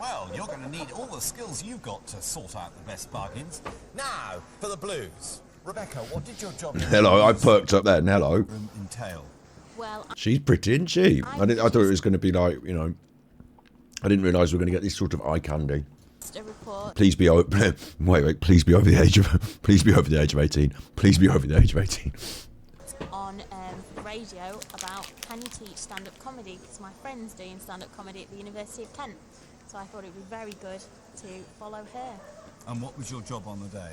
Well, you're going to need all the skills you've got to sort out the best bargains. Now, for the blues. Rebecca, what did your job... Hello, I perked up there, and hello. ...entail? Well, she's pretty, isn't she? I thought it was going to be like, you know... I didn't realise we were going to get this sort of eye candy. A report. Please be over... wait, please be over the age of... Please be over the age of 18. Please be over the age of 18. On radio about can you teach stand-up comedy, because my friend's doing stand-up comedy at the University of Kent, so I thought it would be very good to follow her. And what was your job on the day?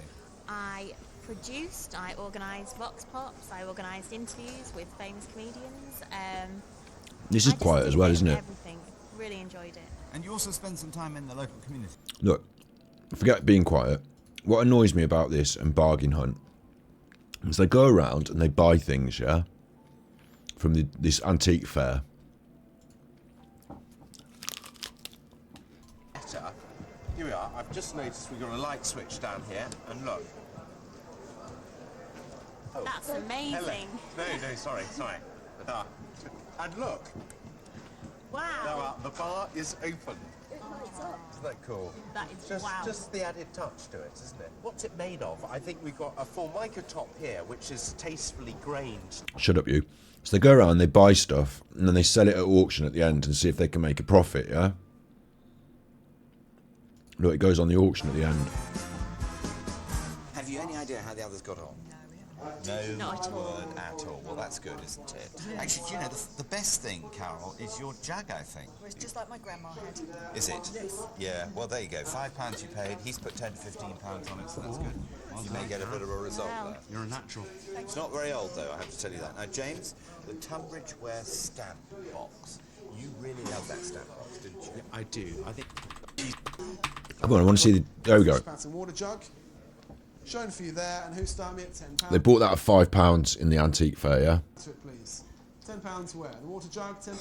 I produced, I organised vox pops, I organised interviews with famous comedians. This is quiet as well, isn't it? Everything. Really enjoyed it. And you also spend some time in the local community. Look, forget being quiet. What annoys me about this and Bargain Hunt is they go around and they buy things, yeah, from this antique fair. Here we are. I've just noticed we've got a light switch down here, and look. Oh. That's amazing. Hello. No, sorry. And look. Wow. Now, the bar is open. Isn't that cool? That is wow. Just the added touch to it, isn't it? What's it made of? I think we've got a Formica top here, which is tastefully grained. Shut up, you. So they go around, they buy stuff, and then they sell it at auction at the end and see if they can make a profit, yeah? Look, it goes on the auction at the end. Have you any idea how the others got on? No, not at all. word at all. Well, that's good, isn't it? Actually, you know, the best thing, Carol, is your jug, I think. Well, it's just like my grandma had. Is it? Yes. Yeah, well, there you go. £5 you paid. He's put £10 to £15 on it, so that's good. You may get a bit of a result there. You're a natural. It's not very old, though, I have to tell you that. Now, James, the Tunbridge Ware stamp box. You really love that stamp box, didn't you? Yeah, I do. I think... Come on, I want to see the... There we go. Water jug. Shown for you there, and who's starting me at £10? They bought that at £5 in the antique fair, yeah? To it, please. £10 where? The water jug, £10.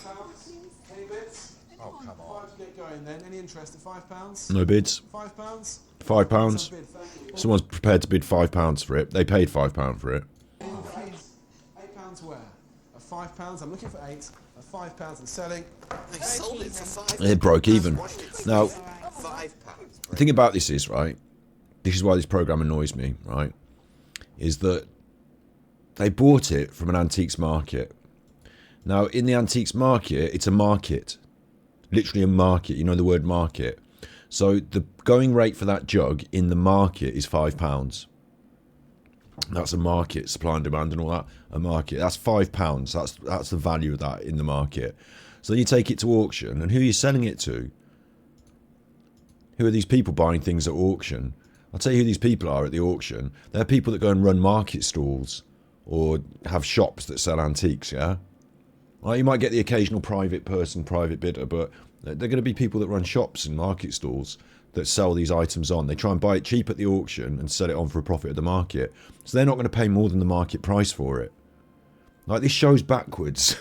Any bids? Oh, come on. Five to get going then. Any interest at £5? No bids. £5? £5. Bid, thank you. Someone's prepared to bid £5 for it. They paid £5 for it. £8 where? At £5? I'm looking for 8. At £5 and selling. They sold it for £5. It broke even. Now, £5. the thing about this is, right, this is why this programme annoys me, right, is that they bought it from an antiques market. Now, in the antiques market, it's a market. Literally a market. You know the word market. So the going rate for that jug in the market is £5. That's a market, supply and demand and all that. A market. That's £5. That's the value of that in the market. So then you take it to auction, and who are you selling it to? Who are these people buying things at auction? I'll tell you who these people are at the auction. They're people that go and run market stalls or have shops that sell antiques, yeah? Well, you might get the occasional private person, private bidder, but they're going to be people that run shops and market stalls that sell these items on. They try and buy it cheap at the auction and sell it on for a profit at the market. So they're not going to pay more than the market price for it. Like, this show's backwards.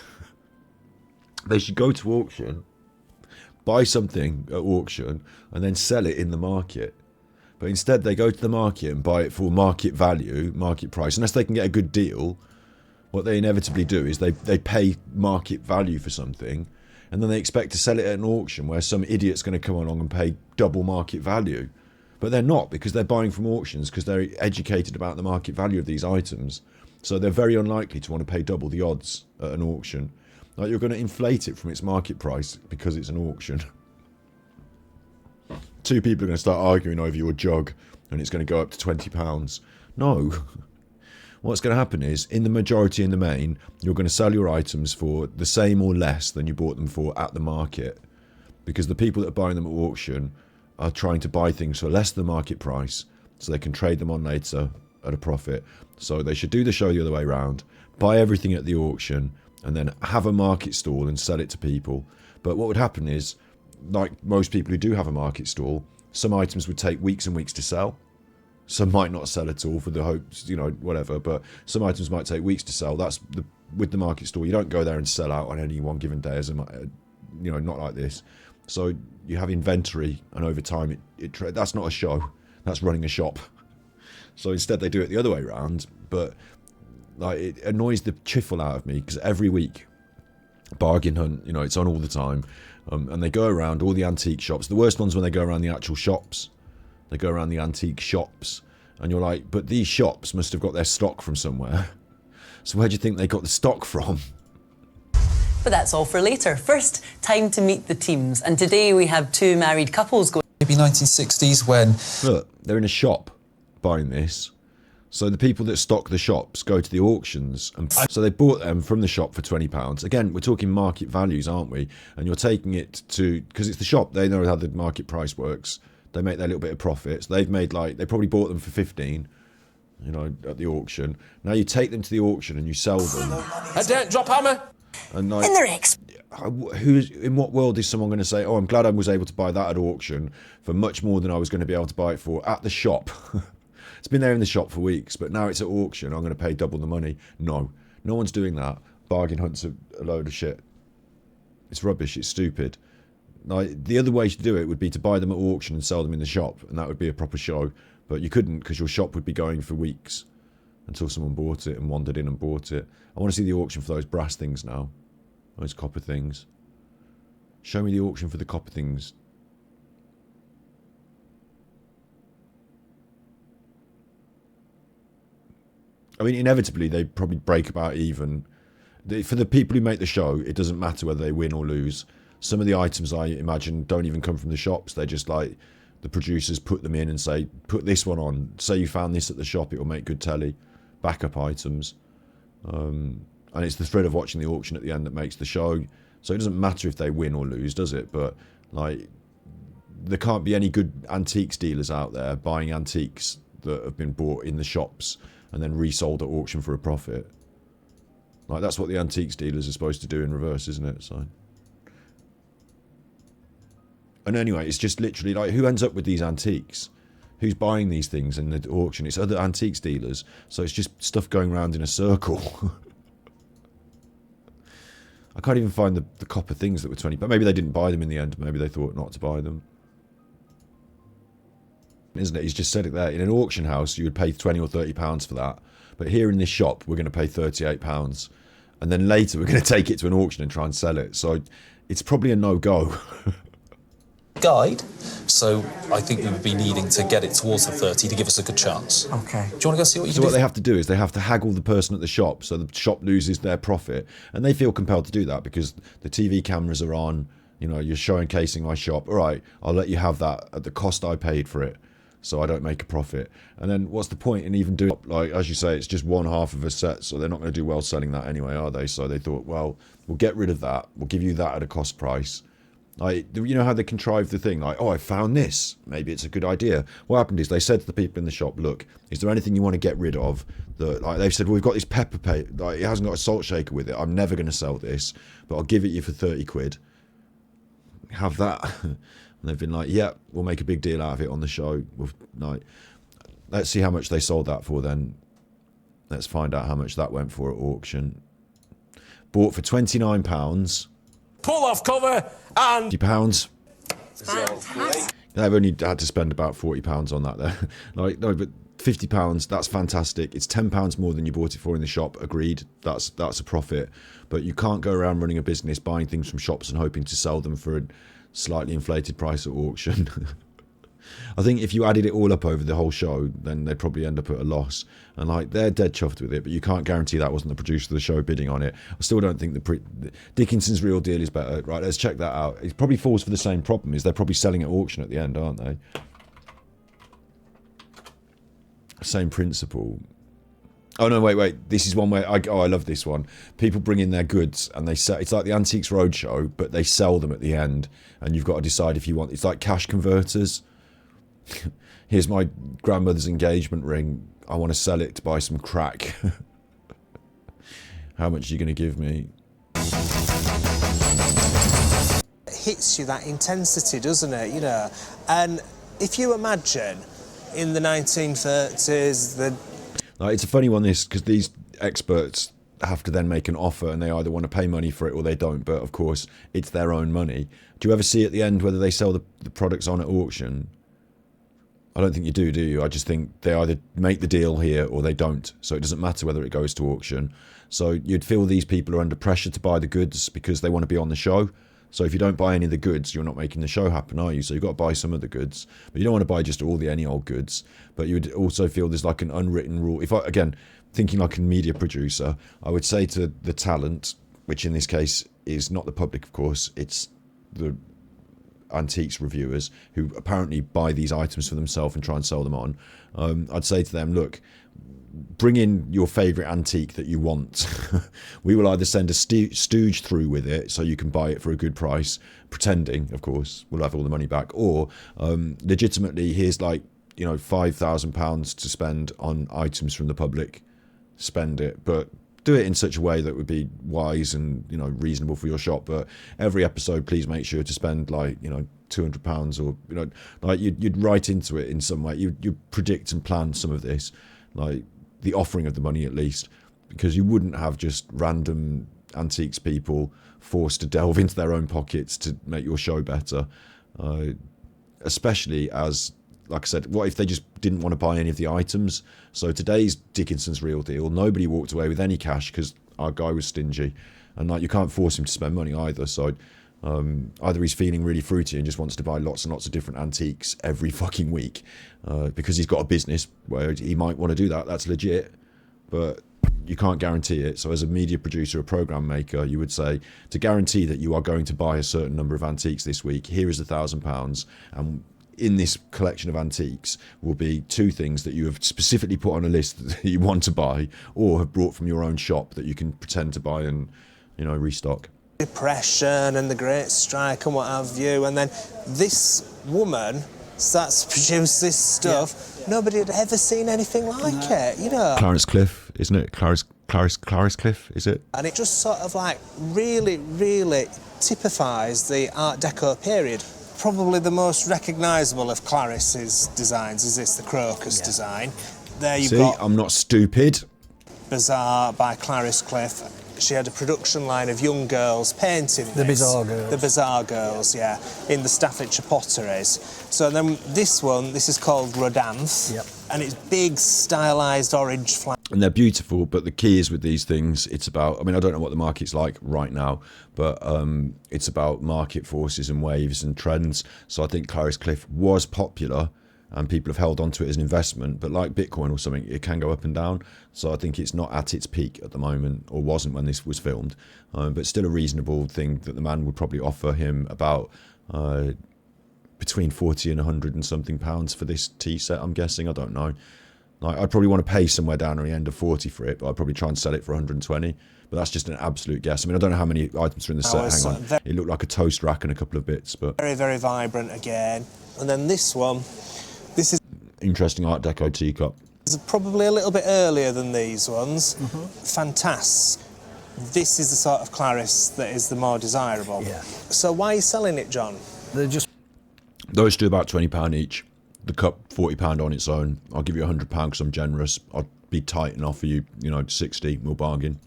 They should go to auction, buy something at auction, and then sell it in the market. But instead, they go to the market and buy it for market value, market price. Unless they can get a good deal, what they inevitably do is they pay market value for something, and then they expect to sell it at an auction where some idiot's going to come along and pay double market value. But they're not, because they're buying from auctions, because they're educated about the market value of these items. So they're very unlikely to want to pay double the odds at an auction. Like, you're going to inflate it from its market price because it's an auction. Two people are going to start arguing over your jug and it's going to go up to £20. No. What's going to happen is, in the majority in the main, you're going to sell your items for the same or less than you bought them for at the market. Because the people that are buying them at auction are trying to buy things for less than the market price so they can trade them on later at a profit. So they should do the show the other way around, buy everything at the auction, and then have a market stall and sell it to people. But what would happen is, like most people who do have a market stall, some items would take weeks and weeks to sell. Some might not sell at all for the hopes, you know, whatever. But some items might take weeks to sell. That's with the market stall. You don't go there and sell out on any one given day, you know, not like this. So you have inventory, and over time, that's not a show. That's running a shop. So instead, they do it the other way around. But like, it annoys the chiffle out of me, because every week, Bargain Hunt, you know, it's on all the time, And they go around all the antique shops. The worst one's when they go around the actual shops. They go around the antique shops. And you're like, but these shops must have got their stock from somewhere. So where do you think they got the stock from? But that's all for later. First, time to meet the teams. And today we have two married couples going. Maybe 1960s when... Look, they're in a shop buying this. So the people that stock the shops go to the auctions. And so they bought them from the shop for £20. Again, we're talking market values, aren't we? And you're taking it to... Because it's the shop, they know how the market price works. They make their little bit of profits. They've made like... They probably bought them for 15, you know, at the auction. Now you take them to the auction and you sell them. Drop hammer! And like... In their ex... In what world is someone going to say, oh, I'm glad I was able to buy that at auction for much more than I was going to be able to buy it for at the shop? It's been there in the shop for weeks, but now it's at auction, I'm going to pay double the money. No one's doing that. Bargain hunts are a load of shit. It's rubbish, it's stupid. Like, the other way to do it would be to buy them at auction and sell them in the shop, and that would be a proper show. But you couldn't, because your shop would be going for weeks until someone bought it and wandered in and bought it. I want to see the auction for those brass things now. Those copper things. Show me the auction for the copper things. I mean, inevitably, they probably break about even. For the people who make the show, it doesn't matter whether they win or lose. Some of the items, I imagine, don't even come from the shops. They're just like, the producers put them in and say, put this one on. Say you found this at the shop, it will make good telly. Backup items. And it's the thrill of watching the auction at the end that makes the show. So it doesn't matter if they win or lose, does it? But, like, there can't be any good antiques dealers out there buying antiques that have been bought in the shops and then resold at auction for a profit. Like, that's what the antiques dealers are supposed to do in reverse, isn't it? So. And anyway, it's just literally, like, who ends up with these antiques? Who's buying these things in the auction? It's other antiques dealers. So it's just stuff going around in a circle. I can't even find the copper things that were 20, but maybe they didn't buy them in the end. Maybe they thought not to buy them. Isn't it? He's just said it there. In an auction house, you would pay 20 or 30 pounds for that. But here in this shop, we're going to pay 38 pounds. And then later, we're going to take it to an auction and try and sell it. So it's probably a no-go. Guide, so I think we would be needing to get it towards the 30 to give us a good chance. Okay. Do you want to go see what you So can do? what they have to do is they have to haggle the person at the shop so the shop loses their profit. And they feel compelled to do that because the TV cameras are on, you know, you're showcasing my shop. All right, I'll let you have that at the cost I paid for it so I don't make a profit. And then what's the point in even doing, like, as you say, it's just one half of a set, so they're not going to do well selling that anyway, are they? So they thought, well, we'll get rid of that. We'll give you that at a cost price. Like, you know how they contrived the thing? Like, oh, I found this. Maybe it's a good idea. What happened is they said to the people in the shop, look, is there anything you want to get rid of? That, like, they've said, well, we've got this pepper paste. Like, it hasn't got a salt shaker with it. I'm never going to sell this, but I'll give it you for 30 quid. Have that. And they've been like, yeah, we'll make a big deal out of it on the show. Like, let's see how much they sold that for then. Let's find out how much that went for at auction. Bought for £29. Pull off cover and... £50. They've only had to spend about £40 on that there. Like, no, but £50, that's fantastic. It's £10 more than you bought it for in the shop. Agreed. That's a profit. But you can't go around running a business, buying things from shops and hoping to sell them for a slightly inflated price at auction. I think if you added it all up over the whole show, then they'd probably end up at a loss. And like, they're dead chuffed with it, but you can't guarantee that wasn't the producer of the show bidding on it. I still don't think Dickinson's Real Deal is better. Right, let's check that out. It probably falls for the same problem, is they're probably selling at auction at the end, aren't they? Same principle. Oh no, wait. This is one where I love this one. People bring in their goods and they sell. It's like the Antiques Roadshow, but they sell them at the end, and you've got to decide if you want. It's like cash converters. Here's my grandmother's engagement ring. I want to sell it to buy some crack. How much are you going to give me? It hits you, that intensity, doesn't it? You know, and if you imagine in the 1930s, Like, it's a funny one, this, because these experts have to then make an offer and they either want to pay money for it or they don't, but of course it's their own money. Do you ever see at the end whether they sell the products on at auction? I don't think you do you? I just think they either make the deal here or they don't, so it doesn't matter whether it goes to auction. So you'd feel these people are under pressure to buy the goods because they want to be on the show, So if you don't buy any of the goods, you're not making the show happen, are you? So you've got to buy some of the goods, but you don't want to buy just all the any old goods. But you would also feel there's like an unwritten rule. If I, again, thinking like a media producer, I would say to the talent, which in this case is not the public, of course, it's the antiques reviewers who apparently buy these items for themselves and try and sell them on. I'd say to them, look, bring in your favourite antique that you want. We will either send a stooge through with it so you can buy it for a good price, pretending, of course, we'll have all the money back, or legitimately, here's like, you know, £5,000 to spend on items from the public, spend it, but do it in such a way that would be wise and, you know, reasonable for your shop. But every episode, please make sure to spend like, you know, £200, or, you know, like you'd write into it in some way. You predict and plan some of this, like the offering of the money at least, because you wouldn't have just random antiques people forced to delve into their own pockets to make your show better, especially as, like I said, what if they just didn't want to buy any of the items? So today's Dickinson's Real Deal, nobody walked away with any cash because our guy was stingy, and like you can't force him to spend money either. So either he's feeling really fruity and just wants to buy lots and lots of different antiques every fucking week because he's got a business where he might want to do that. That's legit, but you can't guarantee it. So as a media producer, a program maker, you would say, to guarantee that you are going to buy a certain number of antiques this week, here is £1,000, and in this collection of antiques will be 2 things that you have specifically put on a list that you want to buy, or have brought from your own shop that you can pretend to buy and, you know, restock. Depression and the Great Strike and what have you, and then this woman starts to produce this stuff. Yeah. Nobody had ever seen anything like it, you know. Clarice Cliff, isn't it? Clarice Cliff, is it? And it just sort of like really, really typifies the Art Deco period. Probably the most recognisable of Clarice's designs is this, the crocus design. There you've got... I'm not stupid. Bazaar by Clarice Cliff. She had a production line of young girls painting The Bazaar Girls. The Bazaar Girls, yeah, in the Staffordshire potteries. So then this one, this is called Rodanthe, and it's big, stylised orange flowers. And they're beautiful, but the key is with these things, it's about, I mean, I don't know what the market's like right now, but it's about market forces and waves and trends. So I think Clarice Cliff was popular, and people have held on to it as an investment, but like Bitcoin or something, it can go up and down. So I think it's not at its peak at the moment, or wasn't when this was filmed, but still a reasonable thing that the man would probably offer him about between 40 and 100 and something pounds for this tea set, I'm guessing. I don't know. Like, I'd probably want to pay somewhere down at the end of 40 for it, but I'd probably try and sell it for 120. But that's just an absolute guess. I mean, I don't know how many items are in the set. Hang on. It looked like a toast rack and a couple of bits, but... Very, very vibrant again. And then this one, this is... Interesting Art Deco teacup. It's probably a little bit earlier than these ones. Fantastic. This is the sort of Clarice that is the more desirable. Yeah. So why are you selling it, John? They're just... Those do about £20 each. The cup, £40 on its own. I'll give you £100 because I'm generous. I'll be tight and offer you, you know, 60. We'll bargain.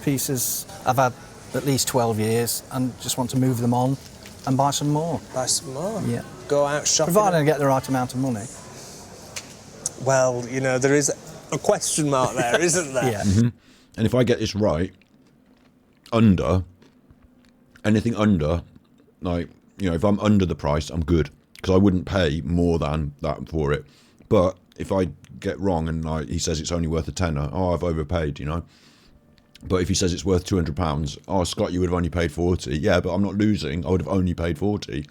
Pieces I've had at least 12 years and just want to move them on and buy some more. Buy some more? Yeah. Go out shopping? Provided I get the right amount of money. Well, you know, there is a question mark there, isn't there? Yeah. And if I get this right, anything under, like, you know, if I'm under the price, I'm good. Because I wouldn't pay more than that for it. But if I get wrong and he says it's only worth a tenner, oh, I've overpaid, you know. But if he says it's worth £200, oh, Scott, you would have only paid 40. Yeah, but I'm not losing. I would have only paid 40.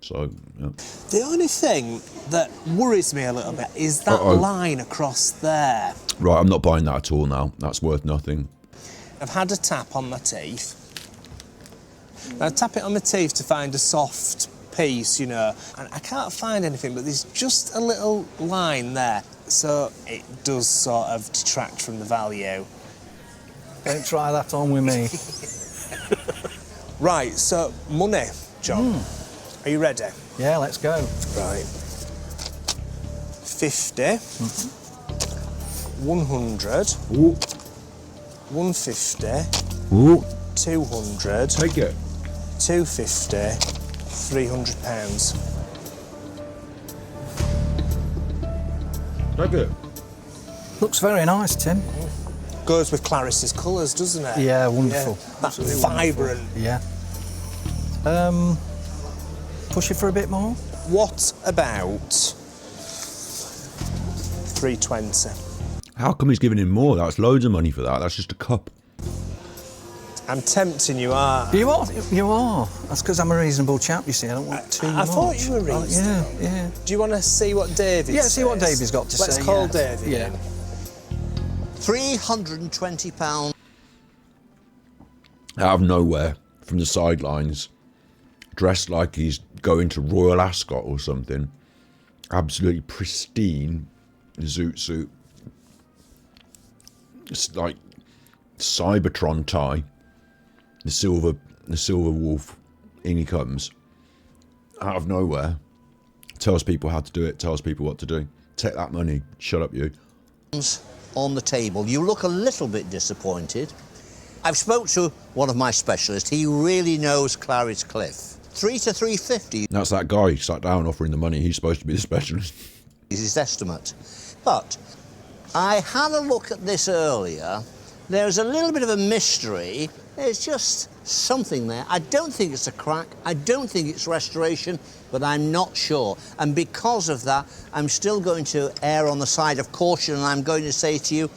So, yeah. The only thing that worries me a little bit is that line across there. Right, I'm not buying that at all now. That's worth nothing. I've had a tap on my teeth. I tap it on my teeth to find a soft piece, you know, and I can't find anything, but there's just a little line there. So it does sort of detract from the value. Don't try that on with me. Right, so money, John. Are you ready? Yeah, let's go. Right. 50. 100. Ooh. 150. Ooh. 200. Take it. 250. £300. Take it. Looks very nice, Tim. Goes with Clarice's colours, doesn't it? Yeah, wonderful. Yeah. That vibrant. Yeah. Push it for a bit more. What about 320? How come he's giving him more? That's loads of money for that. That's just a cup. I'm tempting you, are You are. You are. That's because I'm a reasonable chap, you see. I don't want too much. I thought you were reasonable. Yeah. Do you want to see what David Yeah, says? see what David's got to say. Let's call David Yeah. in. £320. Out of nowhere, from the sidelines, dressed like he's going to Royal Ascot or something. Absolutely pristine zoot suit. It's like Cybertron tie. The silver wolf, in he comes. Out of nowhere. Tells people how to do it, tells people what to do. Take that money, shut up you. On the table. You look a little bit disappointed. I've spoke to one of my specialists. He really knows Clarice Cliff. 3 to 350 That's that guy who sat down offering the money. He's supposed to be the specialist. is his estimate. But I had a look at this earlier. There's a little bit of a mystery. There's just something there. I don't think it's a crack. I don't think it's restoration, but I'm not sure. And because of that, I'm still going to err on the side of caution, and I'm going to say to you,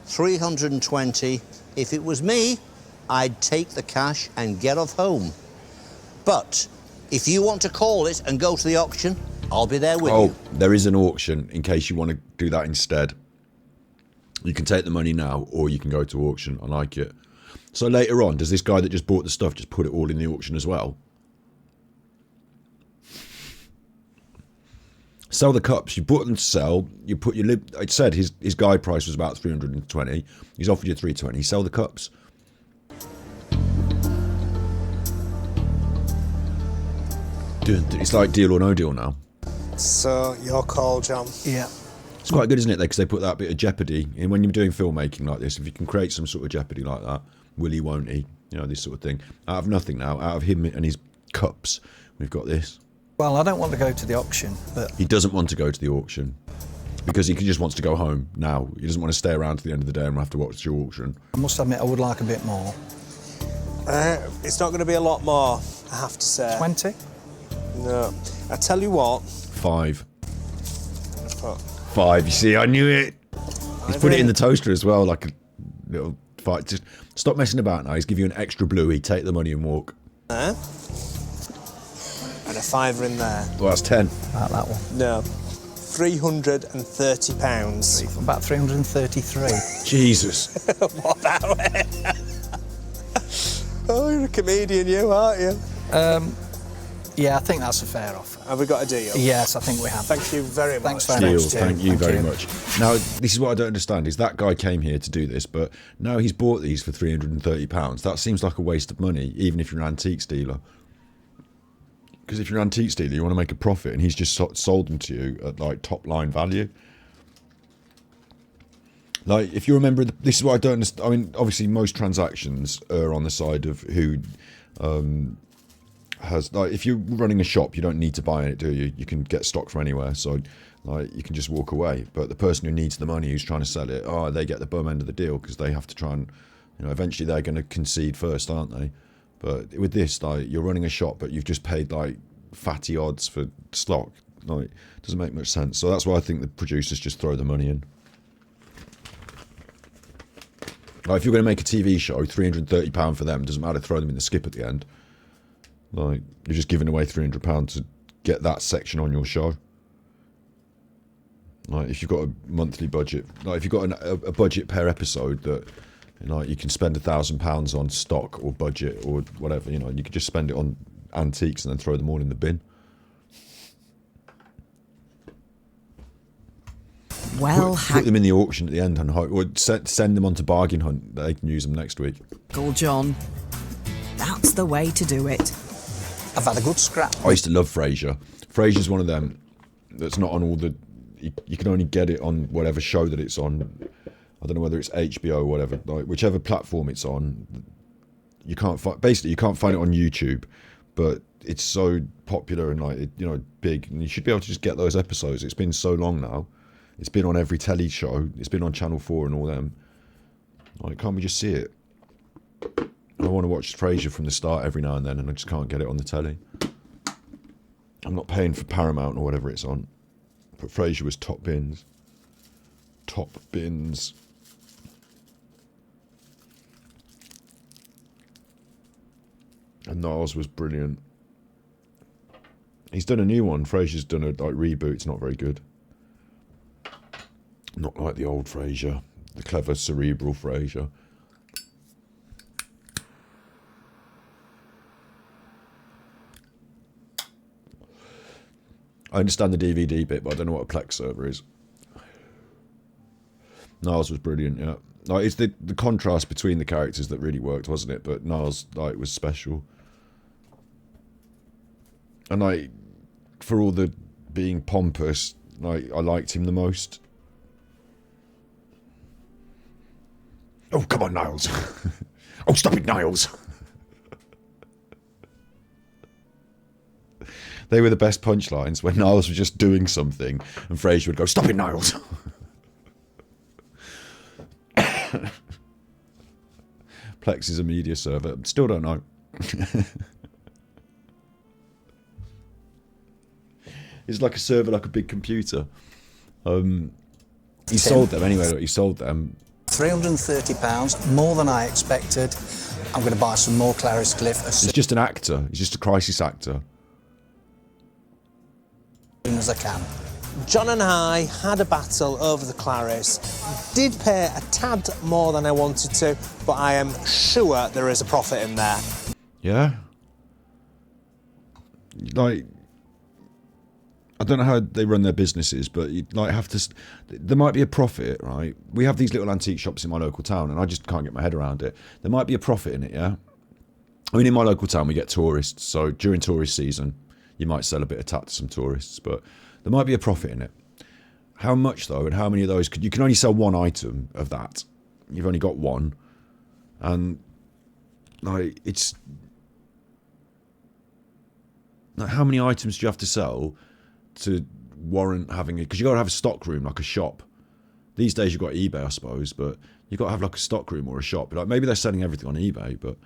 320. If it was me, I'd take the cash and get off home. But if you want to call it and go to the auction, I'll be there with you. Oh, there is an auction in case you want to do that instead. You can take the money now or you can go to auction. I like it. So later on, does this guy that just bought the stuff just put it all in the auction as well? Sell the cups. You bought them to sell. You put your lid. It said his guide price was about 320. He's offered you 320. Sell the cups. It's like Deal or No Deal now. So, your call, John. Yeah. It's quite good, isn't it? Because they put that bit of jeopardy in when you're doing filmmaking like this. If you can create some sort of jeopardy like that, will he, won't he? You know, this sort of thing. Out of nothing now, out of him and his cups, we've got this. Well, I don't want to go to the auction, but He doesn't want to go to the auction because he just wants to go home now. He doesn't want to stay around to the end of the day and have to watch the auction. I must admit I would like a bit more. It's not going to be a lot more, I have to say. 20? No. I tell you what. 5. 5. You see, I knew it. He's put it in the toaster as well, like a little fight. Just stop messing about now. He's give you an extra bluey. Take the money and walk. And a fiver in there. Well, that's 10. About that one. No. £330. About 333. Jesus. What about it? Oh, you're a comedian, you, aren't you? Yeah, I think that's a fair offer. Have we got a deal? Yes, I think we have. Thank you very much. Thanks very Deal. much, Tim. Thank you very much. Now, this is what I don't understand, is that guy came here to do this, but now he's bought these for £330. That seems like a waste of money, even if you're an antiques dealer. Because if you're an antiques dealer, you want to make a profit, and he's just sold them to you at, like, top-line value. Like, if you remember, this is what I don't understand. I mean, obviously, most transactions are on the side of who has, like, if you're running a shop, you don't need to buy it, do you? You can get stock from anywhere, so, like, you can just walk away. But the person who needs the money, who's trying to sell it, they get the bum end of the deal because they have to try and, you know, eventually they're going to concede first, aren't they? But with this, like, you're running a shop, but you've just paid, like, fatty odds for stock. Like, it doesn't make much sense. So that's why I think the producers just throw the money in. Like, if you're going to make a TV show, £330 for them, doesn't matter, throw them in the skip at the end. Like, you're just giving away £300 to get that section on your show. Like, if you've got a monthly budget, like, if you've got a budget per episode that, you know, you can spend £1,000 on stock or budget or whatever, you know, you could just spend it on antiques and then throw them all in the bin. Well, put them in the auction at the end and hope, or send them on to Bargain Hunt. They can use them next week. Uncle John, that's the way to do it. I've had a good scrap. I used to love Frasier. Frasier's one of them that's not on all the. You can only get it on whatever show that it's on. I don't know whether it's HBO or whatever. Like, whichever platform it's on, you can't find. Basically, you can't find it on YouTube, but it's so popular and, like, you know, big, and you should be able to just get those episodes. It's been so long now. It's been on every telly show. It's been on Channel 4 and all them. Like, can't we just see it? I want to watch Frasier from the start every now and then, and I just can't get it on the telly. I'm not paying for Paramount or whatever it's on. But Frasier was top bins. Top bins. And Niles was brilliant. He's done a new one. Frasier's done a reboot. It's not very good. Not like the old Frasier. The clever, cerebral Frasier. I understand the DVD bit, but I don't know what a Plex server is. Niles was brilliant, yeah. Like, it's the contrast between the characters that really worked, wasn't it? But Niles, like, was special. And, like, for all the being pompous, like, I liked him the most. Oh, come on, Niles. Oh, stop it, Niles. They were the best punchlines when Niles was just doing something and Frasier would go, stop it, Niles. Plex is a media server. Still don't know. It's like a server, like a big computer. He sold them anyway. Look, he sold them. £330, more than I expected. I'm going to buy some more Clarice Cliff. He's just an actor. He's just a crisis actor. As soon as I can. John and I had a battle over the Clarice. Did pay a tad more than I wanted to, but I am sure there is a profit in there. Yeah? Like, I don't know how they run their businesses, but you like have to. There might be a profit, right? We have these little antique shops in my local town, and I just can't get my head around it. There might be a profit in it, yeah. I mean, in my local town, we get tourists, so during tourist season, you might sell a bit of tat to some tourists, but there might be a profit in it. How much though, and how many of those? You can only sell one item of that. You've only got one, and like it's like how many items do you have to sell to warrant having it? Because you got to have a stock room, like a shop. These days you've got eBay, I suppose, but you've got to have like a stock room or a shop. Like maybe they're selling everything on eBay, but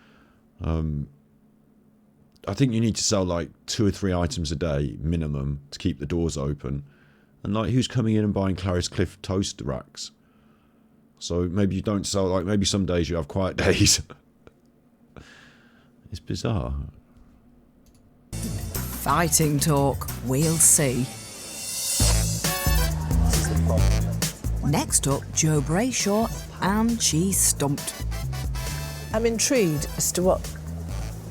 I think you need to sell like 2 or 3 items a day minimum to keep the doors open. And like, who's coming in and buying Clarice Cliff toast racks? So maybe you don't sell, like maybe some days you have quiet days. It's bizarre. Fighting talk, we'll see. Next up, Jo Brayshaw, and she's stumped. I'm intrigued as to what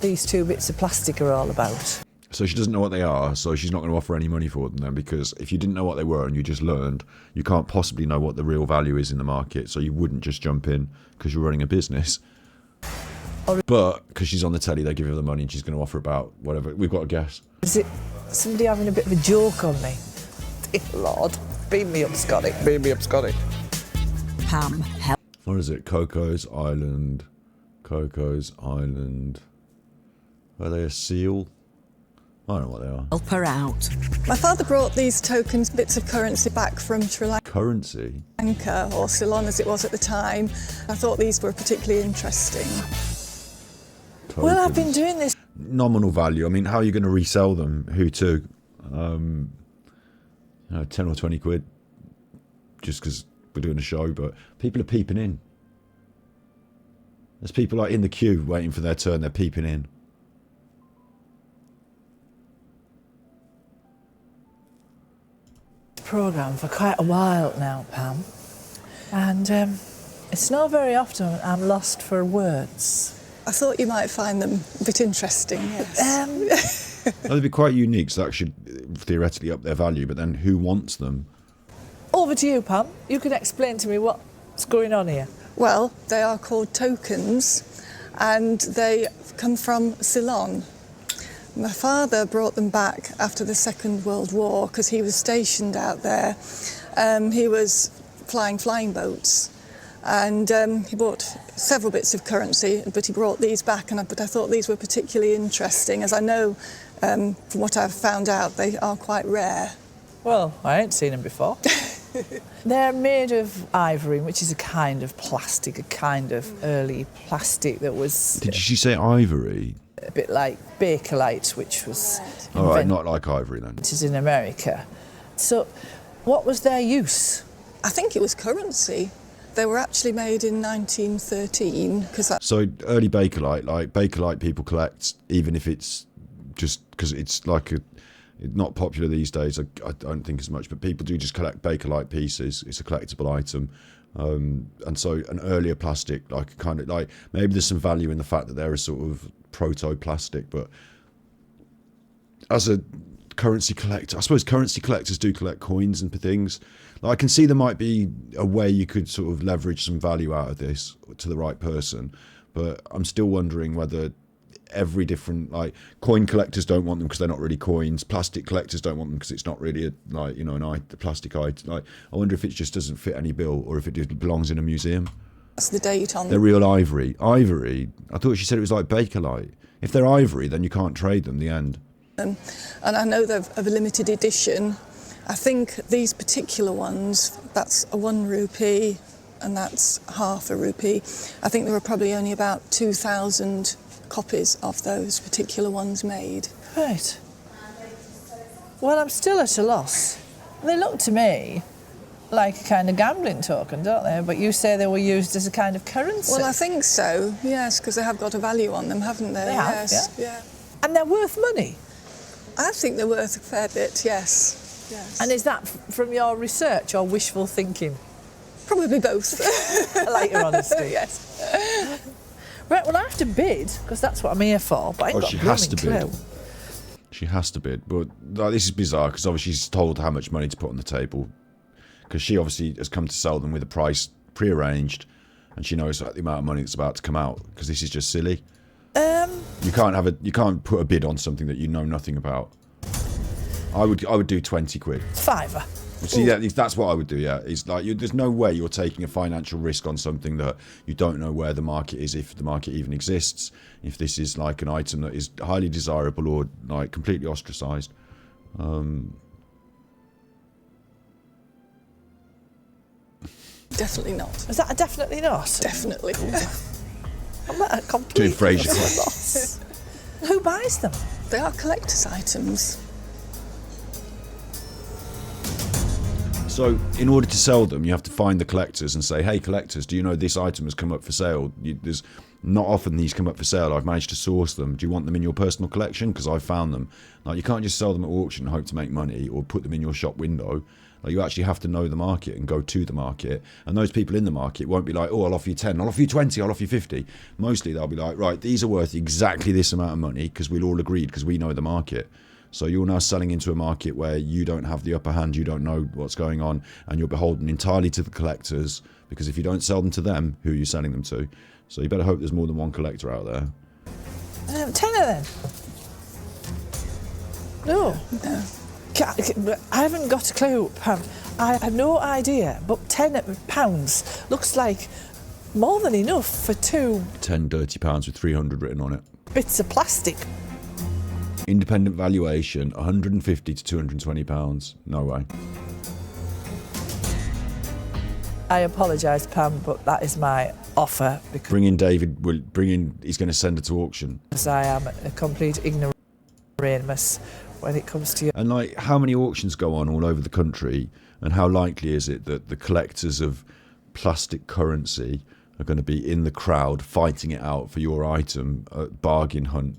these 2 bits of plastic are all about. So she doesn't know what they are, so she's not going to offer any money for them then, because if you didn't know what they were and you just learned, you can't possibly know what the real value is in the market, so you wouldn't just jump in because you're running a business. But because she's on the telly, they give her the money and she's going to offer about whatever. We've got to guess. Is it somebody having a bit of a joke on me? Dear Lord, beam me up, Scotty. Beam me up, Scotty. Pam, help. What is it? Coco's Island. Coco's Island. Are they a seal? I don't know what they are. Help her out. My father brought these tokens, bits of currency back from Sri Currency? Lanka, or Ceylon as it was at the time. I thought these were particularly interesting. Tokens. Well, I've been doing this. Nominal value. I mean, how are you going to resell them? Who to? 10 or 20 quid. Just because we're doing a show, but people are peeping in. There's people like in the queue waiting for their turn. They're peeping in. Programme for quite a while now, Pam, and it's not very often I'm lost for words. I thought you might find them a bit interesting, yes. Well, they'd be quite unique, so that should theoretically up their value, but then who wants them? Over to you, Pam. You can explain to me what's going on here. Well, they are called tokens, and they come from Ceylon. My father brought them back after the Second World War because he was stationed out there. He was flying boats, and he bought several bits of currency, but he brought these back, but I thought these were particularly interesting, as I know from what I've found out they are quite rare. Well, I ain't seen them before. They're made of ivory, which is a kind of plastic, a kind of early plastic that was... Did she say ivory? A bit like Bakelite, which was... All right, not like ivory then. It is in America. So, what was their use? I think it was currency. They were actually made in 1913, because that... So early Bakelite, like Bakelite people collect, even if it's just because it's like not popular these days, I don't think as much, but people do just collect Bakelite pieces. It's a collectible item. And so an earlier plastic, like kind of like, maybe there's some value in the fact that they're a sort of proto-plastic, but as a currency collector, I suppose currency collectors do collect coins and things. Like, I can see there might be a way you could sort of leverage some value out of this to the right person, but I'm still wondering whether every different, like, coin collectors don't want them because they're not really coins, plastic collectors don't want them because it's not really a, like, you know, a plastic item. Like, I wonder if it just doesn't fit any bill, or if it just belongs in a museum. That's the date on They're real ivory. Ivory? I thought she said it was like Bakelite. If they're ivory, then you can't trade them, the end. and I know they're of a limited edition. I think these particular ones, that's a 1 rupee and that's half a rupee. I think there were probably only about 2,000 copies of those particular ones made. Right. Well, I'm still at a loss. They look to me like a kind of gambling token, don't they? But you say they were used as a kind of currency. Well, I think so, yes, because they have got a value on them, haven't they? They have, yes, yeah. And they're worth money? I think they're worth a fair bit, yes. Yes. And is that from your research or wishful thinking? Probably both. I like your honesty. Yes. Right, well, I have to bid, because that's what I'm here for, but I ain't got she a has to blooming bid. clue. She has to bid, but like, this is bizarre because obviously she's told how much money to put on the table, because she obviously has come to sell them with a price pre-arranged, and she knows like, the amount of money that's about to come out, because this is just silly. You can't put a bid on something that you know nothing about. I would do 20 quid. £5. See, that's what I would do. Yeah, it's like there's no way you're taking a financial risk on something that you don't know where the market is, if the market even exists, if this is like an item that is highly desirable or like completely ostracised. Definitely not. Is that a definitely not? Definitely. I'm at a complete Doing Fraser. loss. Who buys them? They are collector's items. So in order to sell them, you have to find the collectors and say, hey, collectors, do you know this item has come up for sale? There's not often these come up for sale. I've managed to source them. Do you want them in your personal collection? Because I found them. Like, you can't just sell them at auction and hope to make money, or put them in your shop window. Like, you actually have to know the market and go to the market. And those people in the market won't be like, oh, I'll offer you 10, I'll offer you 20, I'll offer you 50. Mostly they'll be like, right, these are worth exactly this amount of money because we'll all agreed because we know the market. So you're now selling into a market where you don't have the upper hand, you don't know what's going on, and you're beholden entirely to the collectors, because if you don't sell them to them, who are you selling them to? So you better hope there's more than one collector out there. Tenner then? No. I haven't got a clue, Pam. I have no idea, but £10 looks like more than enough for 2 10 dirty pounds with 300 written on it. bits of plastic. Independent valuation, 150 to 220 pounds. No way. I apologise, Pam, but that is my offer, Bring in David. He's going to send it to auction. because I am a complete ignoramus when it comes to you. And like, how many auctions go on all over the country, and how likely is it that the collectors of plastic currency are going to be in the crowd fighting it out for your item at bargain hunt?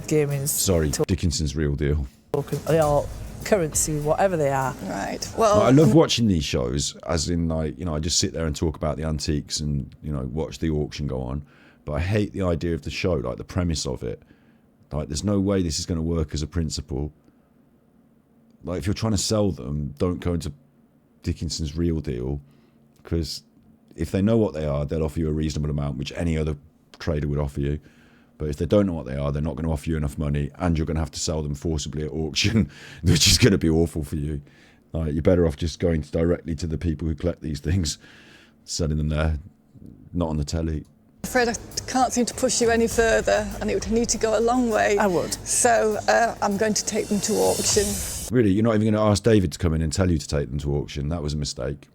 Gaming's Sorry, Dickinson's real deal. or currency, whatever they are. Right. Well, I love watching these shows, as in, like, you know, I just sit there and talk about the antiques and, you know, watch the auction go on. But I hate the idea of the show, like the premise of it. Like, there's no way this is going to work as a principle. Like, if you're trying to sell them, don't go into Dickinson's real deal, because if they know what they are, they'll offer you a reasonable amount, which any other trader would offer you. But if they don't know what they are, they're not going to offer you enough money, and you're going to have to sell them forcibly at auction, which is going to be awful for you. Like, you're better off just going directly to the people who collect these things, selling them there, not on the telly. I'm afraid I can't seem to push you any further, and it would need to go a long way. I would. So I'm going to take them to auction. Really, you're not even going to ask David to come in and tell you to take them to auction? That was a mistake.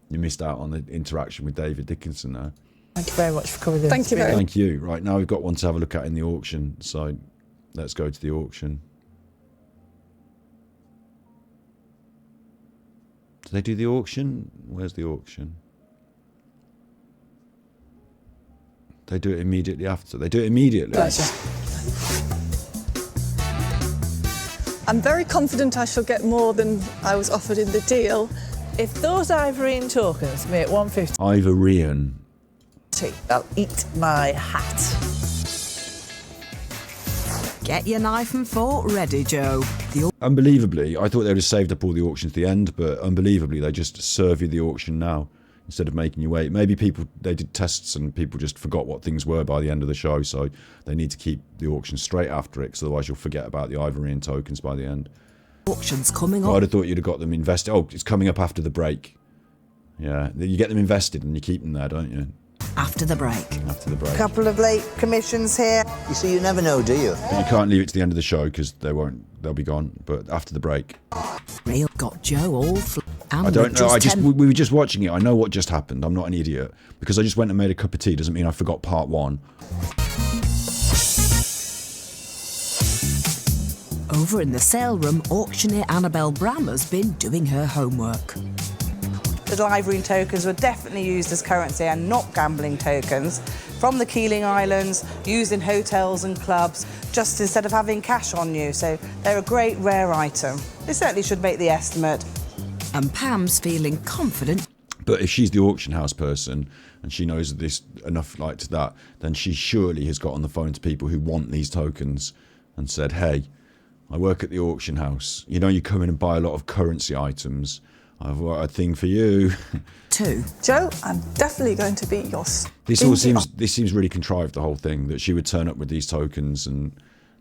You missed out on the interaction with David Dickinson there. Thank you very much for coming in. Thank you very much. Thank you. Right, now we've got one to have a look at in the auction, so let's go to the auction. Do they do the auction? Where's the auction? They do it immediately after. They do it immediately. Pleasure. I'm very confident I shall get more than I was offered in the deal. If those Ivorian tokens make 150, Ivorian. I'll eat my hat. Get your knife and fork ready, Joe. Unbelievably, I thought they would have saved up all the auctions at the end, but unbelievably, they just serve you the auction now instead of making you wait. Maybe they did tests and people just forgot what things were by the end of the show, so they need to keep the auction straight after it, because otherwise you'll forget about the Ivorian tokens by the end. Auction's coming up. I'd have thought you'd have got them invested. Oh, it's coming up after the break. Yeah, you get them invested and you keep them there, don't you? After the break. After the break. Couple of late commissions here. You see, you never know, do you? But you can't leave it to the end of the show because they'll be gone. But after the break. Real got Joe all I don't know. We were just watching it. I know what just happened. I'm not an idiot. Because I just went and made a cup of tea doesn't mean I forgot part one. Over in the sale room, auctioneer Annabelle Bram has been doing her homework. The Ivorian tokens were definitely used as currency and not gambling tokens from the Keeling Islands, used in hotels and clubs, just instead of having cash on you. So they're a great rare item. They certainly should make the estimate. And Pam's feeling confident. But if she's the auction house person and she knows this enough like to that, then she surely has got on the phone to people who want these tokens and said, hey, I work at the auction house. You know, you come in and buy a lot of currency items. I've got a thing for you. Two. Joe, I'm definitely going to be your... This seems really contrived, the whole thing, that she would turn up with these tokens and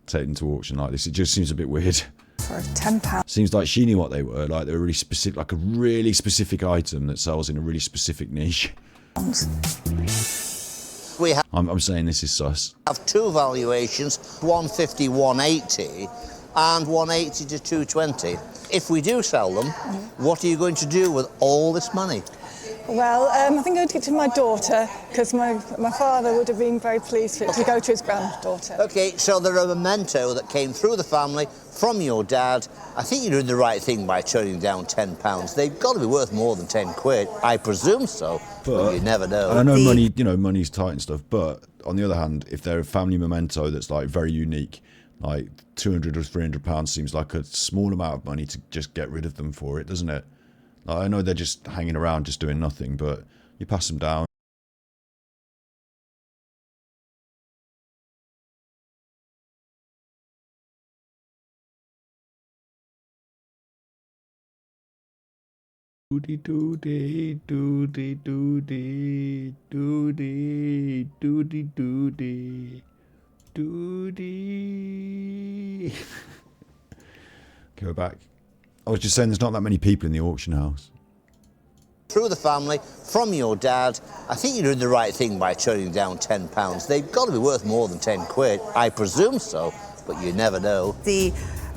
take them to auction like this. It just seems a bit weird. For £10. Seems like she knew what they were. Like they were really specific, like a really specific item that sells in a really specific niche. I'm saying this is sus. Have two valuations, 150, 180, and 180 to 220. If we do sell them, what are you going to do with all this money? Well, I think I'm going to give it to my daughter, because my father would have been very pleased for it to go to his granddaughter. OK, so they're a memento that came through the family from your dad. I think you're doing the right thing by turning down £10. They've got to be worth more than 10 quid. I presume so, but you never know. And I know money, money's tight and stuff, but on the other hand, if they're a family memento that's like very unique, like £200 or £300 seems like a small amount of money to just get rid of them for it, doesn't it? Like, I know they're just hanging around, just doing nothing, but you pass them down. Doody doody doody doody doody doody doody doody. Go back. I was just saying there's not that many people in the auction house. Through the family, from your dad, I think you're doing the right thing by turning down £10. They've got to be worth more than 10 quid. I presume so, but you never know. The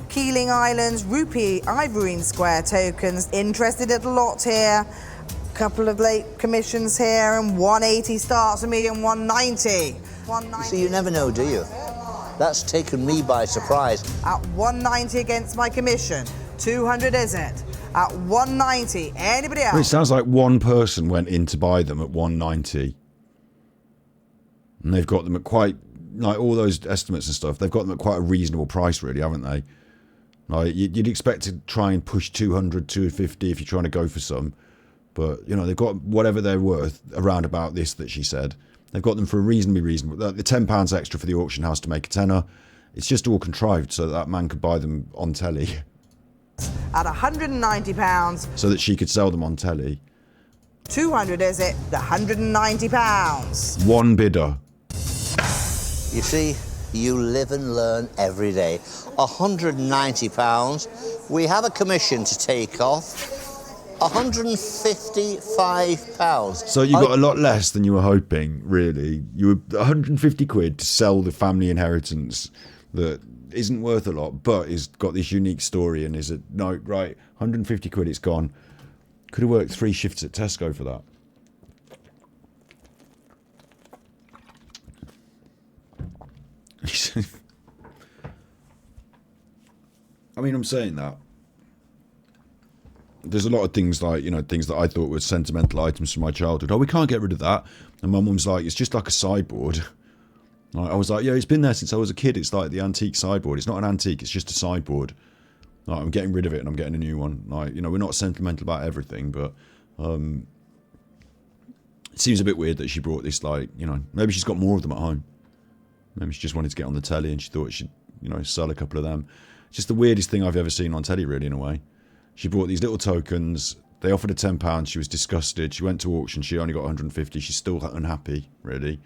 Keeling Islands rupee Ivorian square tokens, interested at a lot here. Couple of late commissions here, and 180 starts for me and 190. 190. So you never know, do you? That's taken me by surprise. At 190 against my commission. 200 is it? At 190. Anybody else? Well, it sounds like one person went in to buy them at 190. And they've got them at quite, like all those estimates and stuff, they've got them at quite a reasonable price really, haven't they? Like you'd expect to try and push 200, 250 if you're trying to go for some. But, they've got whatever they're worth around about this that she said. They've got them for a reasonably reasonable. The £10 extra for the auction house to make a tenner. It's just all contrived so that man could buy them on telly. At £190. So that she could sell them on telly. 200 is it? The £190. One bidder. You see, you live and learn every day. £190. We have a commission to take off. £155. So you got a lot less than you were hoping, really. You were 150 quid to sell the family inheritance that isn't worth a lot, but has got this unique story and is a no, right, 150 quid, it's gone. Could have worked 3 shifts at Tesco for that. I mean, I'm saying that. There's a lot of things like, you know, things that I thought were sentimental items from my childhood. Oh, we can't get rid of that. And my mum's like, it's just like a sideboard. I was like, yeah, it's been there since I was a kid. It's like the antique sideboard. It's not an antique, it's just a sideboard. Like, I'm getting rid of it and I'm getting a new one. Like, you know, we're not sentimental about everything, but it seems a bit weird that she brought this, like, you know, maybe she's got more of them at home. Maybe she just wanted to get on the telly and she thought she'd, you know, sell a couple of them. It's just the weirdest thing I've ever seen on telly, really, in a way. She brought these little tokens. They offered her £10. She was disgusted. She went to auction. She only got 150. She's still unhappy, really,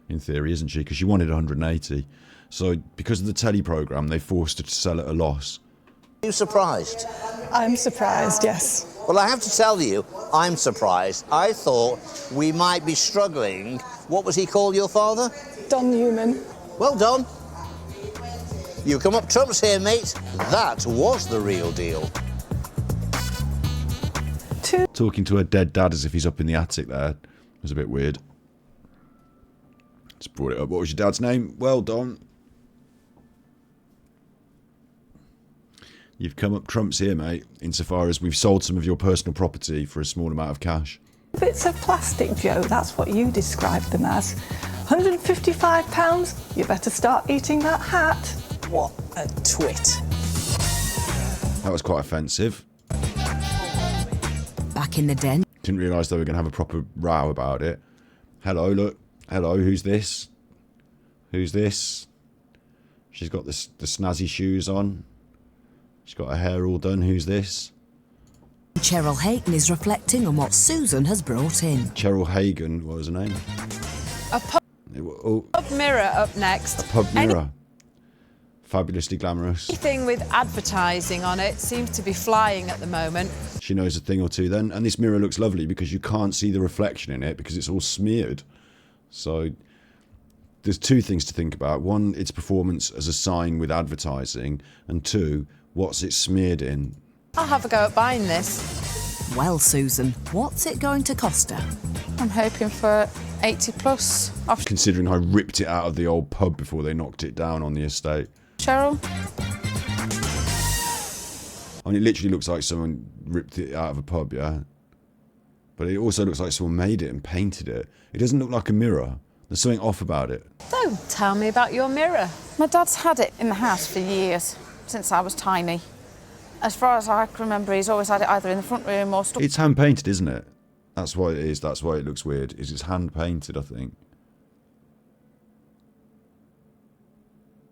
in theory, isn't she? Because she wanted 180. So because of the telly programme, they forced her to sell at a loss. Are you surprised? I'm surprised, yes. Well, I have to tell you, I'm surprised. I thought we might be struggling. What was he called, your father? Don Newman. Well done. You come up trumps here, mate. That was the real deal. Talking to her dead dad as if he's up in the attic there was a bit weird. Just brought it up. What was your dad's name? Well done. You've come up trumps here, mate, insofar as we've sold some of your personal property for a small amount of cash. Bits of plastic, Joe, that's what you described them as. £155? You better start eating that hat. What a twit. That was quite offensive. Back in the den. Didn't realise they were going to have a proper row about it. Hello, look. Hello, who's this? Who's this? She's got the snazzy shoes on. She's got her hair all done. Who's this? Cheryl Hayton is reflecting on what Susan has brought in. Cheryl Hagan, what was her name? A pub mirror up next. A pub mirror. Fabulously glamorous. Anything with advertising on it seems to be flying at the moment. She knows a thing or two then. And this mirror looks lovely because you can't see the reflection in it because it's all smeared. So there's 2 things to think about. 1, its performance as a sign with advertising. And 2, what's it smeared in? I'll have a go at buying this. Well, Susan, what's it going to cost her? I'm hoping for 80 plus. Considering I ripped it out of the old pub before they knocked it down on the estate. Cheryl? I mean, it literally looks like someone ripped it out of a pub, yeah? But it also looks like someone made it and painted it. It doesn't look like a mirror. There's something off about it. Don't tell me about your mirror. My dad's had it in the house for years, since I was tiny. As far as I can remember, he's always had it either in the front room or... It's hand-painted, isn't it? That's why it is. That's why it looks weird. It's hand-painted, I think.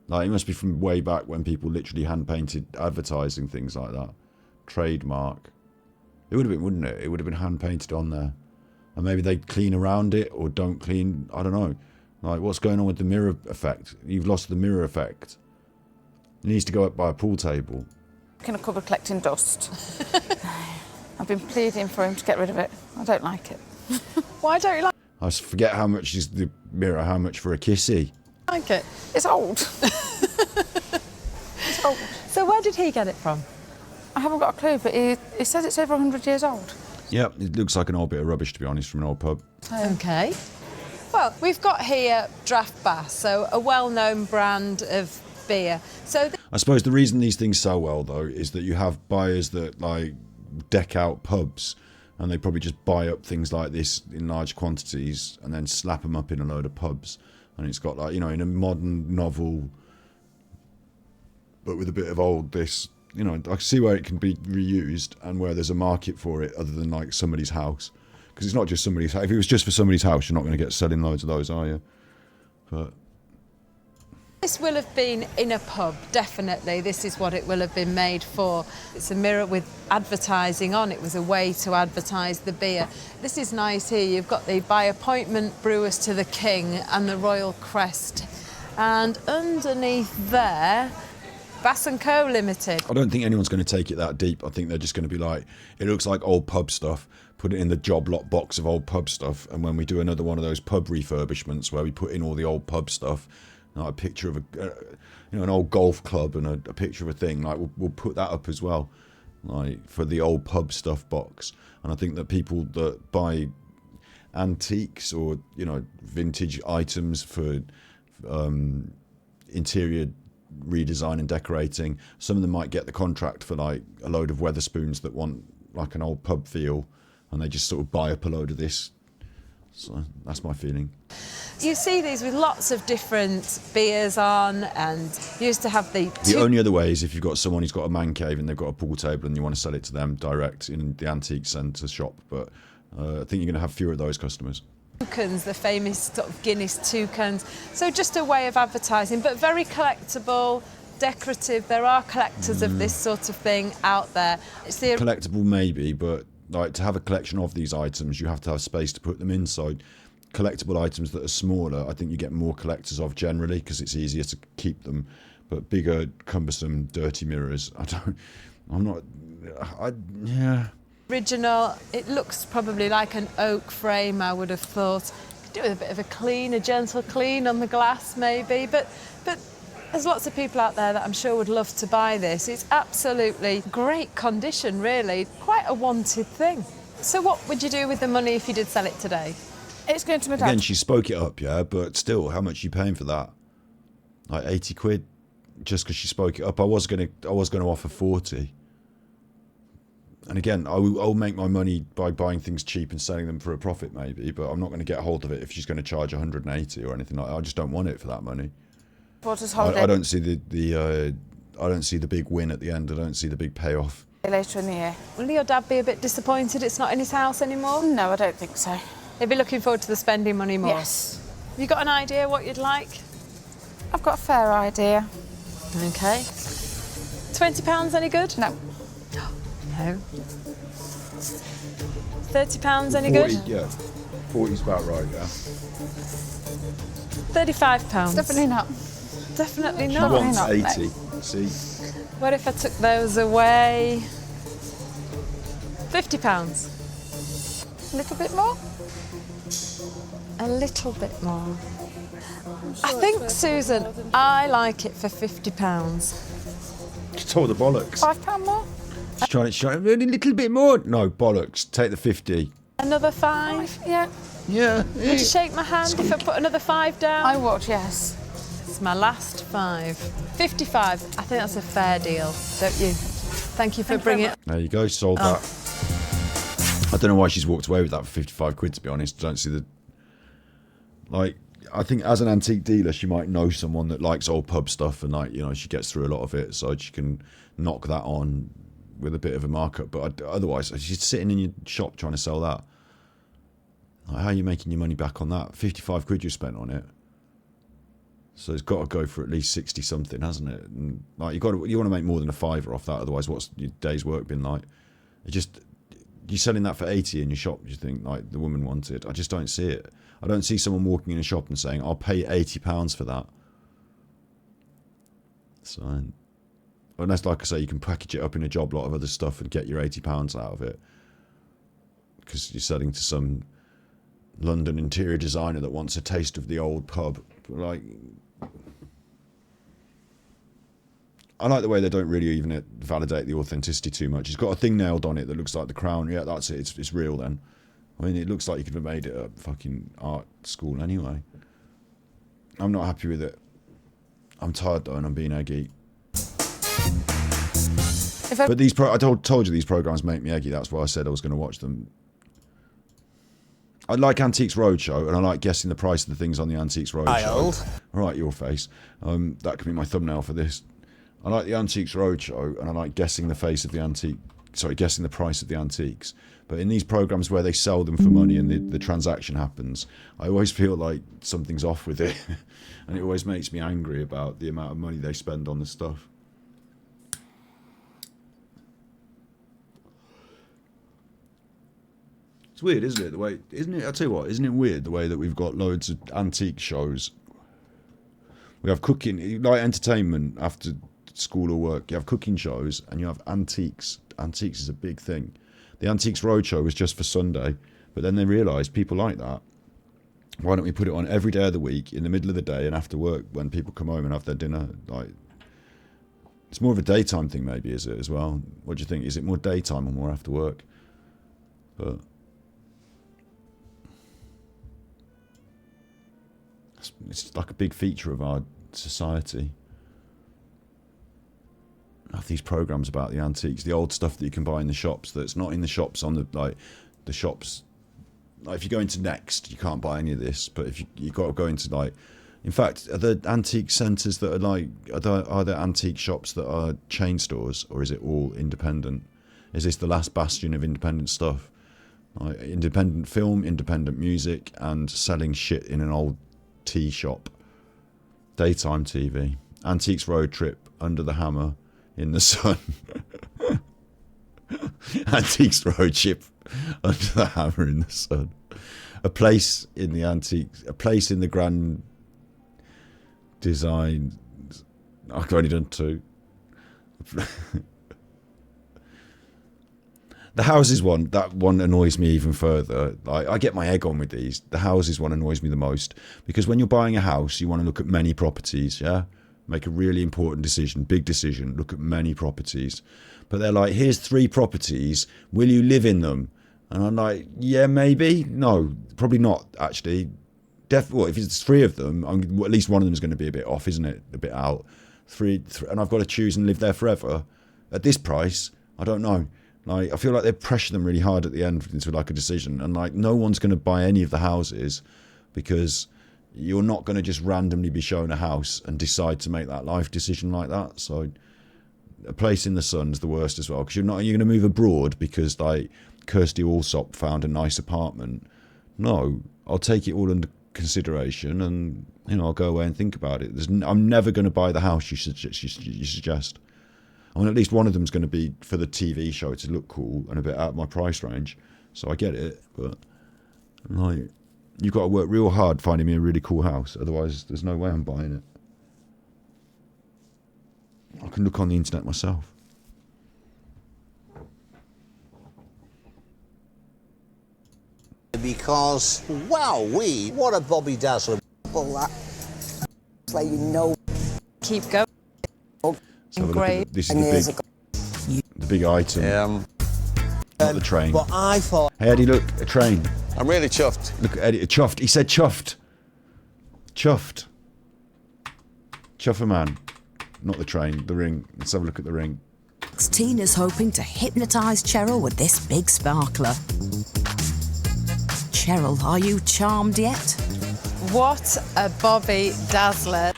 Like, it must be from way back when people literally hand-painted advertising, things like that. Trademark. It would have been, wouldn't it? It would have been hand-painted on there. And maybe they clean around it or don't clean, I don't know. Like, what's going on with the mirror effect? You've lost the mirror effect. It needs to go up by a pool table. In a cupboard collecting dust. I've been pleading for him to get rid of it. I don't like it. Why don't you I forget how much is the mirror, how much for a kissy. like it? It's old. It's old. So where did he get it from? I haven't got a clue, but he says it's over 100 years old. Yep, it looks like an old bit of rubbish, to be honest, from an old pub. Okay. Well, we've got here Draft Bass, so a well-known brand of beer. So I suppose the reason these things sell well, though, is that you have buyers that, like, deck out pubs, and they probably just buy up things like this in large quantities and then slap them up in a load of pubs. And it's got, like, you know, in a modern novel, but with a bit of old this, you know, I see where it can be reused and where there's a market for it other than, like, somebody's house. Because it's not just somebody's house. If it was just for somebody's house, you're not going to get selling loads of those, are you? But this will have been in a pub, definitely. This is what it will have been made for. It's a mirror with advertising on. It was a way to advertise the beer. This is nice here. You've got the by appointment brewers to the king and the royal crest. And underneath there, Bass & Co Limited. I don't think anyone's going to take it that deep. I think they're just going to be like, it looks like old pub stuff. Put it in the job lot box of old pub stuff. And when we do another one of those pub refurbishments where we put in all the old pub stuff, like a picture of an old golf club and a picture of a thing, like we'll put that up as well, like for the old pub stuff box. And I think that people that buy antiques or vintage items for interior redesign and decorating, some of them might get the contract for like a load of Weatherspoons that want like an old pub feel, and they just sort of buy up a load of this. So that's my feeling. You see these with lots of different beers on, and you used to have the only other way is if you've got someone who's got a man cave and they've got a pool table and you want to sell it to them direct in the antique centre shop, but I think you're going to have fewer of those customers. toucans, the famous sort of Guinness toucans. So just a way of advertising, but very collectible, decorative. There are collectors of this sort of thing out there. It's the collectible maybe, but like to have a collection of these items, you have to have space to put them in. So collectible items that are smaller, I think you get more collectors of generally because it's easier to keep them. But bigger, cumbersome, dirty mirrors, yeah. original. It looks probably like an oak frame, I would have thought. Could do with a bit of a clean, a gentle clean on the glass maybe, but there's lots of people out there that I'm sure would love to buy this. It's absolutely great condition, really. Quite a wanted thing. So what would you do with the money if you did sell it today? It's going to my dad. Again, she spoke it up, yeah, but still, how much are you paying for that? Like 80 quid? Just because she spoke it up. I was going to offer 40. And again, I'll make my money by buying things cheap and selling them for a profit maybe, but I'm not going to get hold of it if she's going to charge 180 or anything like that. I just don't want it for that money. What does holiday? I don't see I don't see the big win at the end. I don't see the big payoff. Later in the year. Will your dad be a bit disappointed it's not in his house anymore? No, I don't think so. He'll be looking forward to the spending money more? Yes. Have you got an idea what you'd like? I've got a fair idea. Okay. £20 any good? No. No. £30 any 40, good? Yeah. 40's about right, yeah. £35? Definitely not. Definitely She not. wants not, 80. no. See? What if I took those away? £50? A little bit more? A little bit more. I think, Susan, I like it for £50. She told the bollocks. £5 more? She's trying a little bit more. No, bollocks. Take the 50. Another £5? Yeah. Yeah. Would you shake my hand if I put another £5 down? I would, yes. It's my last £5. 55. I think that's a fair deal, don't you? Thank you for bringing it. There you go. Sold that. I don't know why she's walked away with that for 55 quid, to be honest. I don't see the... Like, I think as an antique dealer, she might know someone that likes old pub stuff and, like, you know, she gets through a lot of it, so she can knock that on with a bit of a markup. But otherwise, she's sitting in your shop trying to sell that. Like, how are you making your money back on that? 55 quid you spent on it. So it's got to go for at least 60 something, hasn't it? And like you want to make more than a fiver off that. Otherwise, what's your day's work been like? You're selling that for 80 in your shop. You think like the woman wanted? I just don't see it. I don't see someone walking in a shop and saying, "I'll pay £80 for that." So, unless, like I say, you can package it up in a job lot of other stuff and get your £80 out of it, because you're selling to some London interior designer that wants a taste of the old pub. Like, I like the way they don't really even validate the authenticity too much. It's got a thing nailed on it that looks like the crown. Yeah, that's it. It's real then. I mean, it looks like you could have made it at fucking art school anyway. I'm not happy with it. I'm tired though, and I'm being eggy. But I told you these programs make me eggy. That's why I said I was going to watch them. I like Antiques Roadshow, and I like guessing the price of the things on the Antiques Roadshow. All right, your face. That could be my thumbnail for this. I like the Antiques Roadshow, and I like guessing the price of the antiques. But in these programs where they sell them for money and the transaction happens, I always feel like something's off with it. And it always makes me angry about the amount of money they spend on the stuff. It's weird, isn't it? I tell you what, isn't it weird the way that we've got loads of antique shows? We have cooking, like entertainment after school or work, you have cooking shows and you have antiques. Antiques is a big thing. The Antiques Roadshow was just for Sunday, but then they realised people like that. Why don't we put it on every day of the week, in the middle of the day and after work when people come home and have their dinner? Like, it's more of a daytime thing maybe, is it, as well? What do you think? Is it more daytime or more after work? But it's like a big feature of our society. I have these programs about the antiques, the old stuff that you can buy in the shops that's not in the shops on the shops. Like if you go into Next, you can't buy any of this, but if you got to go into in fact, are there antique centres that are are there antique shops that are chain stores, or is it all independent? Is this the last bastion of independent stuff? Independent film, independent music, and selling shit in an old tea shop. Daytime TV. Antiques road trip, under the hammer, in the sun. Antiques road trip, under the hammer, in the sun. A place in the antiques, a place in the grand design. I've only done 2. The houses one, that one annoys me even further. I get my egg on with these. The houses one annoys me the most, because when you're buying a house, you want to look at many properties, yeah? Make a really important decision, big decision, look at many properties. But they're like, here's 3 properties, will you live in them? And I'm like, yeah, maybe. No, probably not, actually. Well, if it's 3 of them, at least one of them is going to be a bit off, isn't it? A bit out. 3, and I've got to choose and live there forever. At this price, I don't know. Like, I feel like they pressure them really hard at the end into like a decision, and like no one's going to buy any of the houses because you're not going to just randomly be shown a house and decide to make that life decision like that. So a place in the sun is the worst as well, because you're going to move abroad because like Kirsty Allsop found a nice apartment. No, I'll take it all under consideration, and I'll go away and think about it. I'm never going to buy the house you suggest. I mean, at least one of them's going to be for the TV show to look cool and a bit out of my price range. So I get it, but like, you've got to work real hard finding me a really cool house. Otherwise, there's no way I'm buying it. I can look on the internet myself. Because, wow, what a Bobby Dazzler. All that. It's like, keep going. So this is the big item. Not the train. But I thought... Hey, Eddie, look, a train. I'm really chuffed. Look at Eddie, chuffed. He said chuffed. Chuffed. Chuffer man. Not the train, the ring. Let's have a look at the ring. Tina's hoping to hypnotise Cheryl with this big sparkler. Cheryl, are you charmed yet? What a Bobby Dazzler.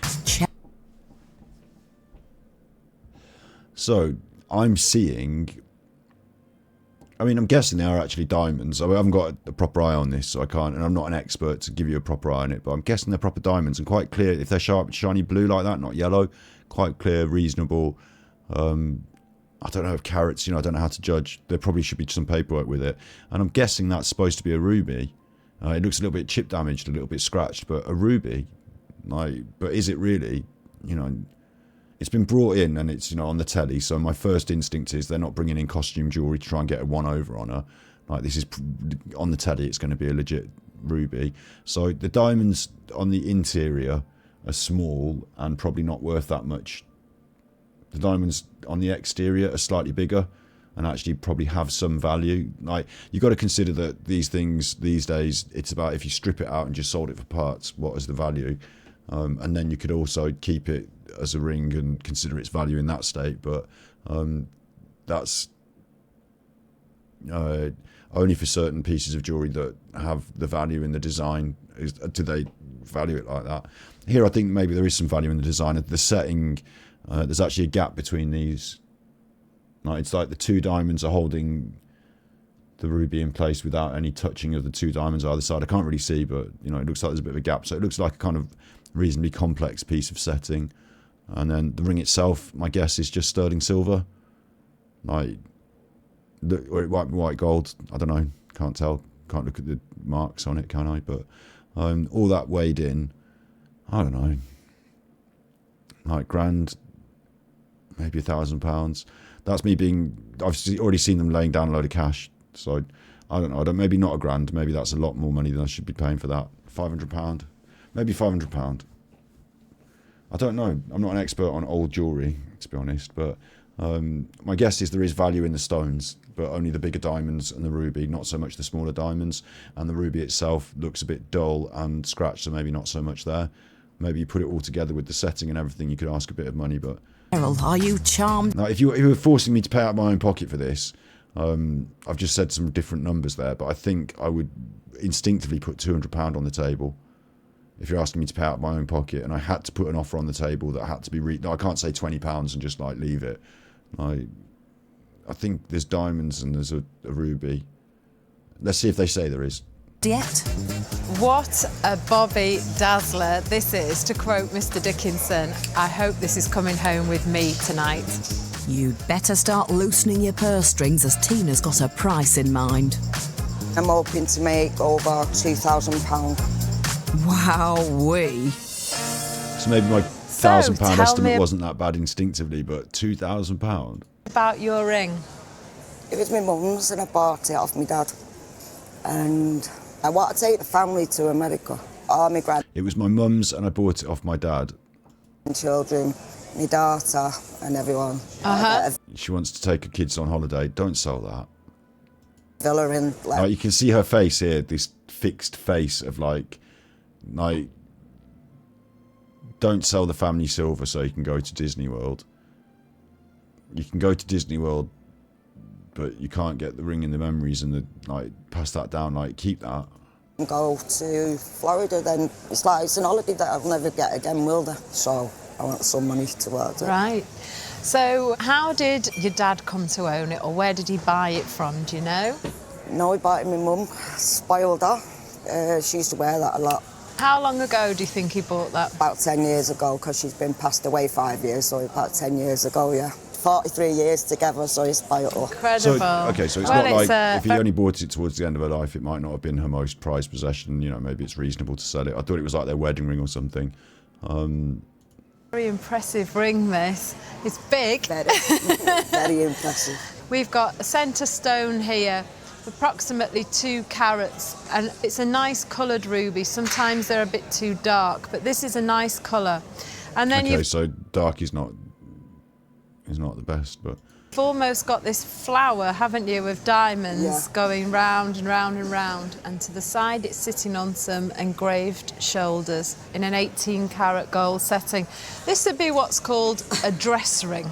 So, I'm seeing... I mean, I'm guessing they are actually diamonds. I haven't got a proper eye on this, so I can't... And I'm not an expert to give you a proper eye on it, but I'm guessing they're proper diamonds, and quite clear, if they're sharp, shiny blue like that, not yellow, quite clear, reasonable. I don't know if carats, I don't know how to judge. There probably should be some paperwork with it. And I'm guessing that's supposed to be a ruby. It looks a little bit chip damaged, a little bit scratched, but a ruby, but is it really? It's been brought in and it's on the telly. So my first instinct is they're not bringing in costume jewelry to try and get a one over on her. Like, this is on the telly. It's going to be a legit ruby. So the diamonds on the interior are small and probably not worth that much. The diamonds on the exterior are slightly bigger and actually probably have some value. Like, you've got to consider that these things these days, it's about if you strip it out and just sold it for parts, what is the value? And then you could also keep it as a ring and consider its value in that state. But that's only for certain pieces of jewellery that have the value in the design. Do they value it like that? Here, I think maybe there is some value in the design. The setting, there's actually a gap between these. It's like the 2 diamonds are holding the ruby in place without any touching of the 2 diamonds either side. I can't really see, but it looks like there's a bit of a gap. So it looks like a kind of reasonably complex piece of setting. And then the ring itself, my guess, is just sterling silver. Or it might be white gold. I don't know. Can't tell. Can't look at the marks on it, can I? But all that weighed in, I don't know. Grand. maybe £1,000. That's me being. I've already seen them laying down a load of cash. So I don't know. Maybe not £1,000. Maybe that's a lot more money than I should be paying for that. £500. Maybe £500. I don't know. I'm not an expert on old jewellery, to be honest. But my guess is there is value in the stones, but only the bigger diamonds and the ruby, not so much the smaller diamonds. And the ruby itself looks a bit dull and scratched, so maybe not so much there. Maybe you put it all together with the setting and everything, you could ask a bit of money, but... Errol, are you charmed? Now, if you were forcing me to pay out of my own pocket for this, I've just said some different numbers there, but I think I would instinctively put £200 on the table if you're asking me to pay out of my own pocket, and I had to put an offer on the table that had to be... I can't say £20 and just, like, leave it. I think there's diamonds and there's a ruby. Let's see if they say there is. Yet. What a Bobby Dazzler this is, to quote Mr. Dickinson. I hope this is coming home with me tonight. You'd better start loosening your purse strings, as Tina's got a price in mind. I'm hoping to make over £2,000. Wowee. So maybe my £1,000 estimate wasn't that bad instinctively, but £2,000? About your ring? It was my mum's and I bought it off my dad. And I want to take the family to America. All my It was my mum's and I bought it off my dad. grandchildren, my daughter and everyone. She wants to take her kids on holiday. Don't sell that. Villa in... Like, you can see her face here, this fixed face of like, don't sell the family silver so you can go to Disney World. You can go to Disney World, but you can't get the ring and the memories and the, like, pass that down, like, keep that. Go to Florida, then it's like it's an holiday that I'll never get again, will there? So I want some money towards it. Right. So how did your dad come to own it, or where did he buy it from, do you know? No, he bought it my mum, spoiled her. She used to wear that a lot. How long ago do you think he bought that? About 10 years ago, because she's been passed away 5 years, so about 10 years ago, yeah. 43 years together, so he's spoiled her. Incredible. So, okay, so it's not like, if he only bought it towards the end of her life, it might not have been her most prized possession. You know, maybe it's reasonable to sell it. I thought it was like their wedding ring or something. Very impressive ring, this. It's big. Very impressive. We've got a centre stone here, approximately 2 carats, and it's a nice coloured ruby. Sometimes they're a bit too dark, but this is a nice colour. And then okay, so dark is not the best, but you've almost got this flower, haven't you, of diamonds going round and round and round, and to the side it's sitting on some engraved shoulders in an 18-carat gold setting. This would be what's called a dress ring.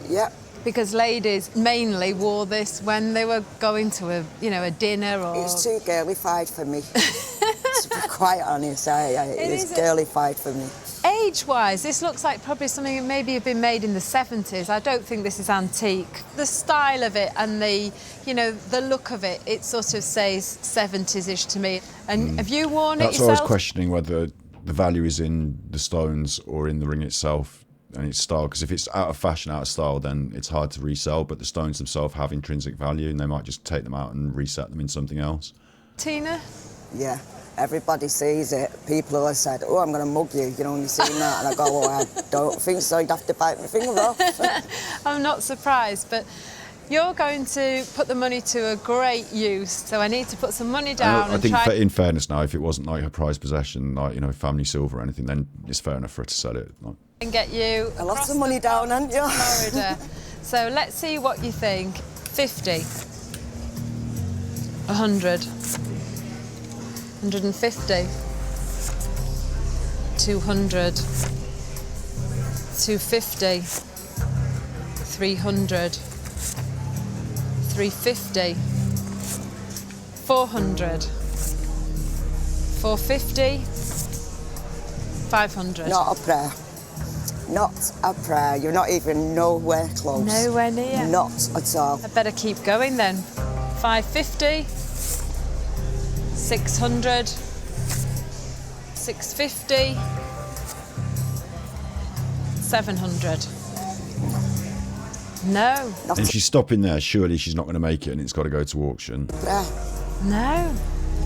Yeah. Because ladies mainly wore this when they were going to a dinner or... It's too girlified for me. To be quite honest, it's girlified for me. Age-wise, this looks like probably something that maybe had been made in the 70s. I don't think this is antique. The style of it and the look of it, it sort of says 70s-ish to me. And have you worn it yourself? That's what I was questioning, whether the value is in the stones or in the ring itself and its style. Because if it's out of fashion, out of style, then it's hard to resell. But the stones themselves have intrinsic value, and they might just take them out and reset them in something else. Tina? Yeah. Everybody sees it. People have said, oh, I'm going to mug you, when you've seen that. And I go, oh, I don't think so. You'd have to bite my finger off. I'm not surprised, but you're going to put the money to a great use. So I need to put some money down I think in fairness now, if it wasn't like her prized possession, like, family silver or anything, then it's fair enough for her to sell it. Like. And get you a lot of money down, haven't you? Florida. So let's see what you think. 50. 100. 150, 200, 250, 300, 350, 400, 450, 500. Not a prayer. Not a prayer. You're not even nowhere close. Nowhere near. Not at all. I better keep going then. 550. 600, 650, 700. No. And she's stopping there. Surely she's not going to make it, and it's got to go to auction. No.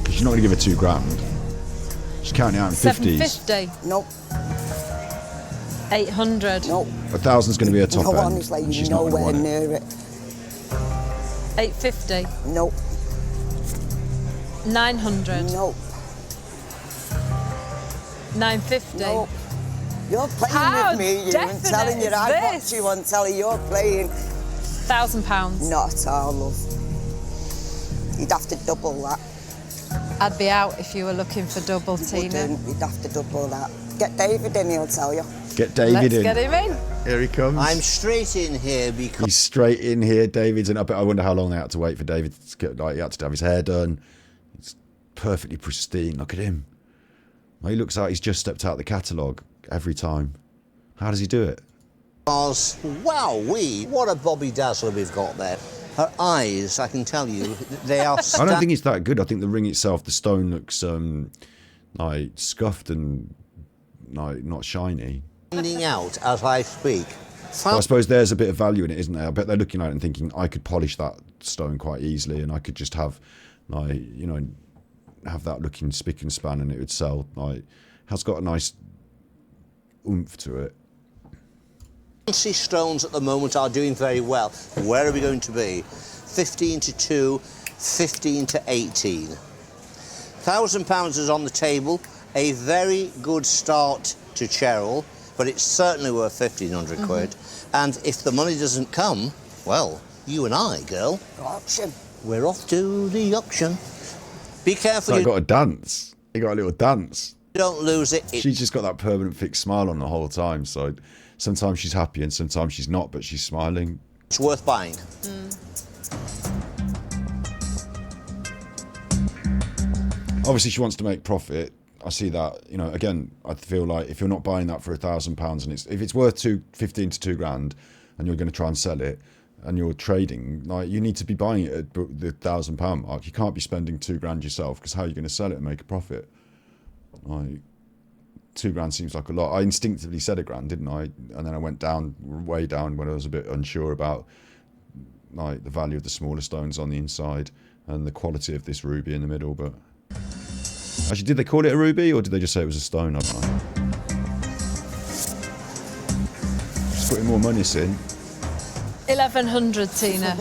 She's not going to give her £2,000. She's counting out in 50s. 750. Nope. 800. Nope. 1,000's going to be a top No, end. honestly, She's you're not gonna nowhere want it. near it. 850. Nope. 900. Nope. 950. Nope. You're playing How with me, you, and definite telling you is I this? watch you on telly, you're playing. £1,000. Not at all, love. You'd have to double that. I'd be out if you were looking for double, Tina. Wouldn't. You'd have to double that. Get David in, he'll tell you. Get David Let's in. get him in. Here he comes. I'm straight in here because... He's straight in here, David's in. I wonder how long they had to wait for David to get, like, he had to have his hair done. It's perfectly pristine. Look at him. He looks like he's just stepped out of the catalogue every time. How does he do it? Because, wowee, what a Bobby Dazzler we've got there. Her eyes, I can tell you, they are... I don't think it's that good. I think the ring itself, the stone looks like scuffed and like not shiny. Standing out as I speak. Well, I suppose there's a bit of value in it, isn't there? I bet they're looking at it and thinking, I could polish that stone quite easily and I could just have, like, you know, have that looking spick and span and it would sell. Like, has got a nice oomph to it. Fancy stones at the moment are doing very well. Where are we going to be? 15 to 2, 15 to 18. £1,000 is on the table. A very good start to Cheryl, but it's certainly worth 1,500 quid. And if the money doesn't come, well, you and I, girl, Auction. we're off to the auction. Be careful So you got a dance. He got a little dance. don't lose it. She's just got that permanent fixed smile on the whole time. So sometimes she's happy and sometimes she's not, but she's smiling. It's worth buying. Obviously, she wants to make profit. I see that. You know, again, I feel like if you're not buying that for £1,000 and if it's worth 15 to 2 grand, and you're going to try and sell it, and you're trading, like you need to be buying it at the £1,000 mark. You can't be spending 2 grand yourself because how are you going to sell it and make a profit? Like 2 grand seems like a lot. I instinctively said a grand, didn't I? And then I went down, way down, when I was a bit unsure about like the value of the smaller stones on the inside and the quality of this ruby in the middle. But actually, did they call it a ruby or did they just say it was a stone? I don't know. Just putting more money in. 1,100, Tina.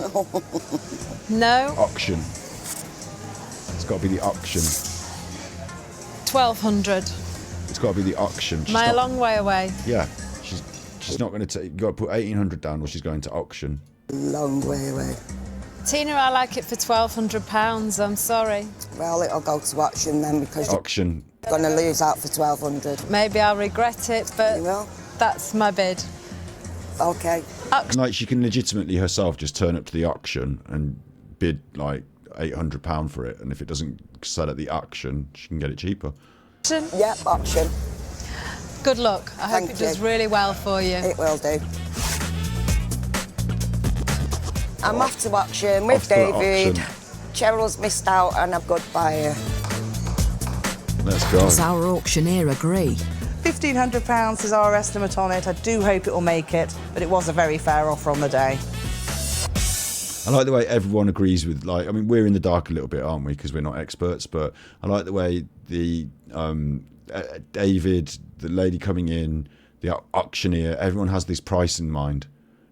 No. Auction. It's got to be the auction. 1,200. It's got to be the auction. Am I a long way away? Yeah. She's not going to take... You've got to put 1,800 down or she's going to auction. Long way away. Tina, I like it for £1,200. I'm sorry. Well, it'll go to auction then because Auction. you're going to lose out for 1,200. Maybe I'll regret it, but that's my bid. Okay. Like, she can legitimately herself just turn up to the auction and bid, like, £800 for it. And if it doesn't sell at the auction, she can get it cheaper. Yep, auction. Good luck. I hope it does really well for you. It will do. I'm off to auction with David. Cheryl's missed out on a good buyer. Let's go. Does our auctioneer agree? £1,500 is our estimate on it. I do hope it will make it, but it was a very fair offer on the day. I like the way everyone agrees with, like, I mean, we're in the dark a little bit, aren't we, because we're not experts, but I like the way the David, the lady coming in, the auctioneer, everyone has this price in mind.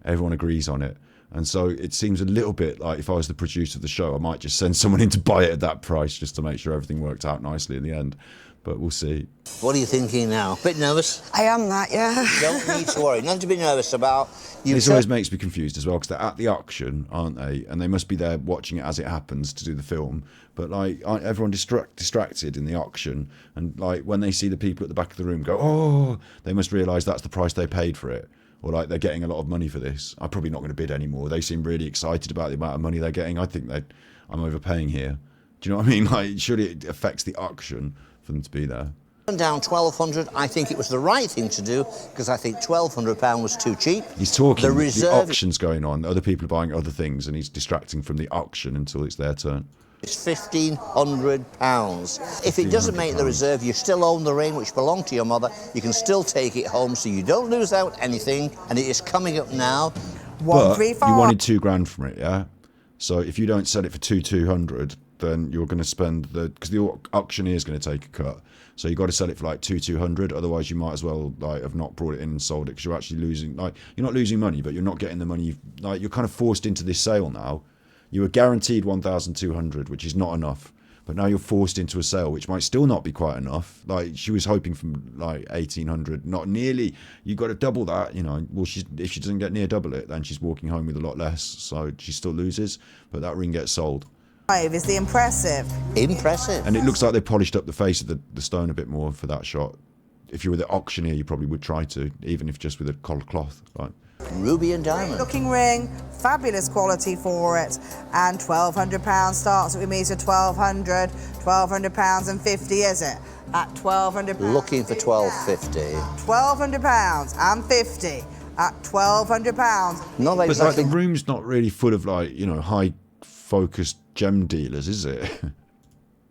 Everyone agrees on it. And so it seems a little bit like if I was the producer of the show, I might just send someone in to buy it at that price just to make sure everything worked out nicely in the end. But we'll see. What are you thinking now? Bit nervous? I am that, yeah. You don't need to worry. Nothing to be nervous about. This always makes me confused as well because they're at the auction, aren't they? And they must be there watching it as it happens to do the film. But like, aren't everyone distracted in the auction? And like, when they see the people at the back of the room go, oh, they must realise that's the price they paid for it. Or like, they're getting a lot of money for this. I'm probably not going to bid anymore. They seem really excited about the amount of money they're getting. I think I'm overpaying here. Do you know what I mean? Like, surely it affects the auction for them to be there. Down 1,200. I think it was the right thing to do because I think £1,200 was too cheap. He's talking. The auction's going on. Other people are buying other things, and he's distracting from the auction until it's their turn. It's £1,500. If it doesn't make the reserve, you still own the ring which belonged to your mother. You can still take it home, so you don't lose out anything. And it is coming up now. But you wanted £2 grand from it, yeah? So if you don't sell it for 2,200, then you're going to spend because the auctioneer is going to take a cut. So you've got to sell it for like 2,200. Otherwise, you might as well like have not brought it in and sold it, because you're actually losing. Like, you're not losing money, but you're not getting the money. Like, you're kind of forced into this sale now. You were guaranteed 1,200, which is not enough. But now you're forced into a sale, which might still not be quite enough. Like, she was hoping for like 1,800, not nearly. You got to double that, you know. Well, if she doesn't get near double it, then she's walking home with a lot less. So she still loses, but that ring gets sold. Is the impressive. Impressive. And it looks like they polished up the face of the stone a bit more for that shot. If you were the auctioneer, you probably would try to, even if just with a coloured cloth, right? Ruby and diamond. Great looking ring, fabulous quality for it, and £1,200 starts with me, so £1,200 and 50, is it? At £1,200. Looking for £1,250. £1,200 and 50 at £1,200. Not But exactly. like, the room's not really full of like, you know, high focused gem dealers, is it?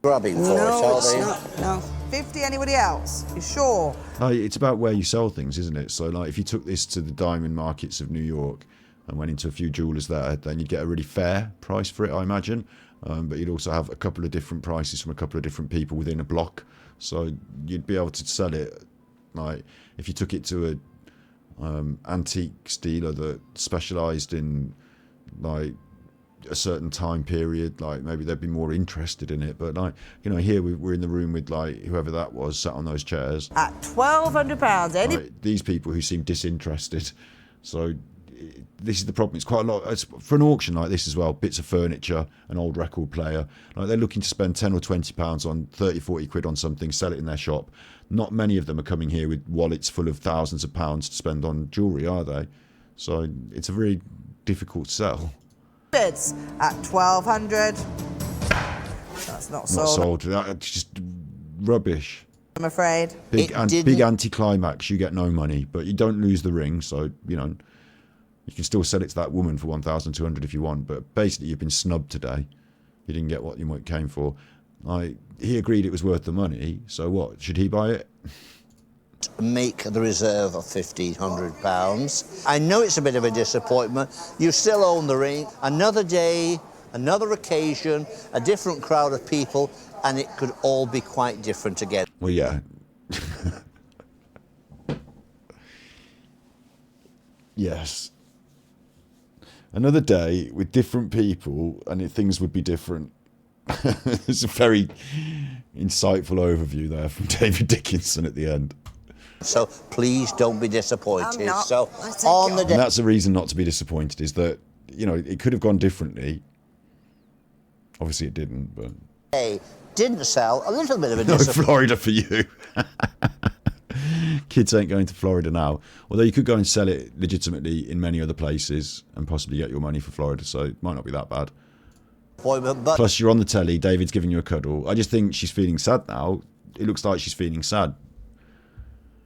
Grabbing for it, are they? No. 50, anybody else? You sure? No, it's about where you sell things, isn't it? So like, if you took this to the diamond markets of New York and went into a few jewelers there, then you'd get a really fair price for it, I imagine. But you'd also have a couple of different prices from a couple of different people within a block. So you'd be able to sell it, like, if you took it to a antiques dealer that specialised in like a certain time period, like maybe they'd be more interested in it. But like, you know, here we're in the room with like whoever that was sat on those chairs At £1,200. like, these people who seem disinterested. So this is the problem. It's quite a lot. It's, for an auction like this as well, bits of furniture, an old record player, like they're looking to spend 10 or 20 pounds on 30, 40 quid on something, sell it in their shop. Not many of them are coming here with wallets full of thousands of pounds to spend on jewellery, are they? So it's a very difficult sell. Bids at £1,200. That's not sold. Not sold. That's just rubbish. I'm afraid. Big anti-climax. You get no money, but you don't lose the ring. So, you know, you can still sell it to that woman for 1,200 if you want. But basically, you've been snubbed today. You didn't get what you came for. He agreed it was worth the money. So what? Should he buy it? Make the reserve of £1,500. I know it's a bit of a disappointment. You still own the ring. Another day, another occasion, a different crowd of people, and it could all be quite different again. Well, yeah. Yes. Another day with different people, and things would be different. It's a very insightful overview there from David Dickinson at the end. So please don't be disappointed. I'm not. So on the day. And that's the reason not to be disappointed, is that, you know, it could have gone differently. Obviously it didn't, but... Hey, didn't sell. A little bit of a No disappointment. Florida for you. Kids ain't going to Florida now. Although you could go and sell it legitimately in many other places and possibly get your money for Florida, so it might not be that bad. But Plus, you're on the telly, David's giving you a cuddle. I just think she's feeling sad now. It looks like she's feeling sad.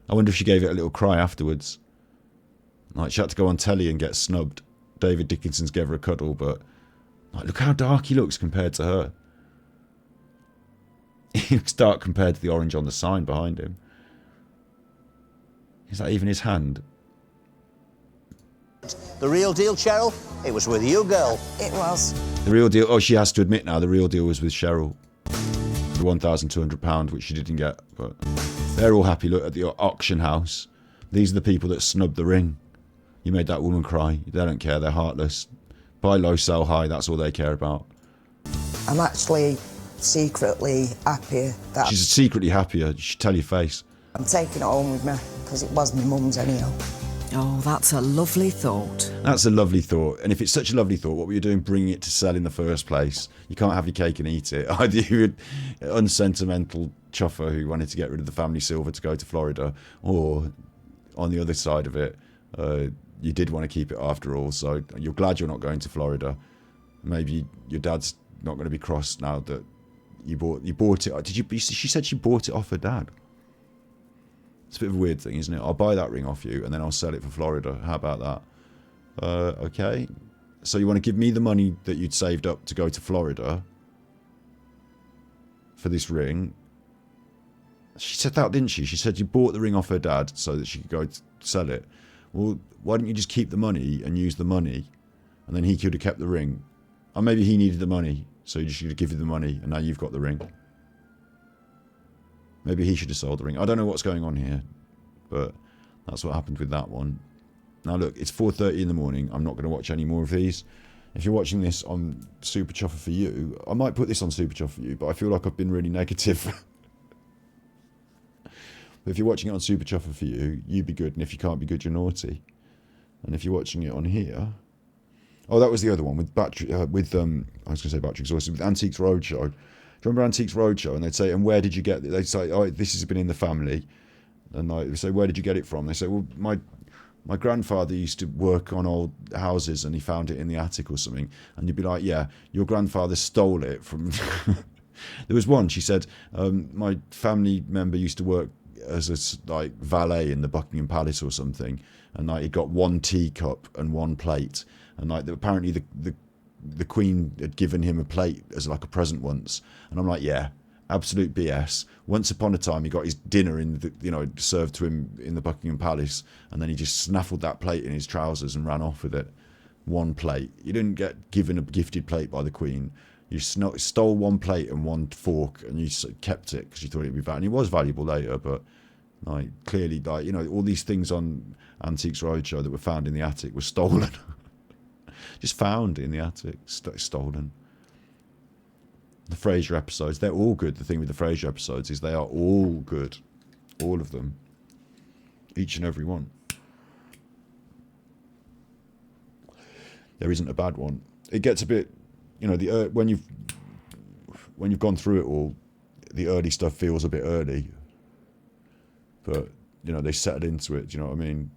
I wonder if she gave it a little cry afterwards. Like, she had to go on telly and get snubbed. David Dickinson's gave her a cuddle, but like, look how dark he looks compared to her. He looks dark compared to the orange on the sign behind him. Is that even his hand? the real deal, Cheryl, it was with you, girl. It was. The real deal, oh, she has to admit now, the real deal was with Cheryl. The £1,200, which she didn't get, but they're all happy. Look at the auction house. These are the people that snubbed the ring. You made that woman cry. They don't care, they're heartless. Buy low, sell high, that's all they care about. I'm actually secretly happier that She's secretly happier, you should tell your face. I'm taking it home with me, because it was my mum's anyhow. Oh, that's a lovely thought. That's a lovely thought. And if it's such a lovely thought, what were you doing bringing it to sell in the first place? You can't have your cake and eat it. Either you're an unsentimental chuffer who wanted to get rid of the family silver to go to Florida, or on the other side of it, you did want to keep it after all, so you're glad you're not going to Florida. Maybe your dad's not going to be cross now that you bought it. She said she bought it off her dad. It's a bit of a weird thing, isn't it? I'll buy that ring off you and then I'll sell it for Florida. How about that? Okay. So you want to give me the money that you'd saved up to go to Florida for this ring? She said that, didn't she? She said you bought the ring off her dad so that she could go sell it. Well, why didn't you just keep the money and use the money, and then he could have kept the ring Or maybe he needed the money, so he just should give you the money, and now you've got the ring. Maybe he should have sold the ring. I don't know what's going on here, but that's what happened with that one. Now look, it's 4:30 in the morning. I'm not going to watch any more of these. If you're watching this on Super Chuffer for You, I might put this on Super Chuffer for You, but I feel like I've been really negative. But if you're watching it on Super Chuffer for You, you be good, and if you can't be good, you're naughty. And if you're watching it on here... Oh, that was the other one with battery. I was going to say battery exhausted, with Antiques Roadshow. Do you remember Antiques Roadshow? And they'd say, and where did you get it? They'd say, oh, this has been in the family. And they'd say, where did you get it from? They say, well, my grandfather used to work on old houses and he found it in the attic or something. And you'd be like, yeah, your grandfather stole it from... There was one, she said, my family member used to work as a valet in the Buckingham Palace or something, and he got one teacup and one plate, and apparently the Queen had given him a plate as a present once, and I'm like, yeah, absolute BS. Once upon a time, he got his dinner served to him in the Buckingham Palace, and then he just snaffled that plate in his trousers and ran off with it. One plate. You didn't get given a gifted plate by the Queen. You stole one plate and one fork, and you kept it because you thought it'd be valuable. And it was valuable later, but clearly, all these things on Antiques Roadshow that were found in the attic were stolen. Just found in the attic, stolen. The Frasier episodes, they're all good. The thing with the Frasier episodes is they are all good. All of them. Each and every one. There isn't a bad one. It gets a bit... when you've gone through it all, the early stuff feels a bit early, but they settled into it. Do you know what I mean?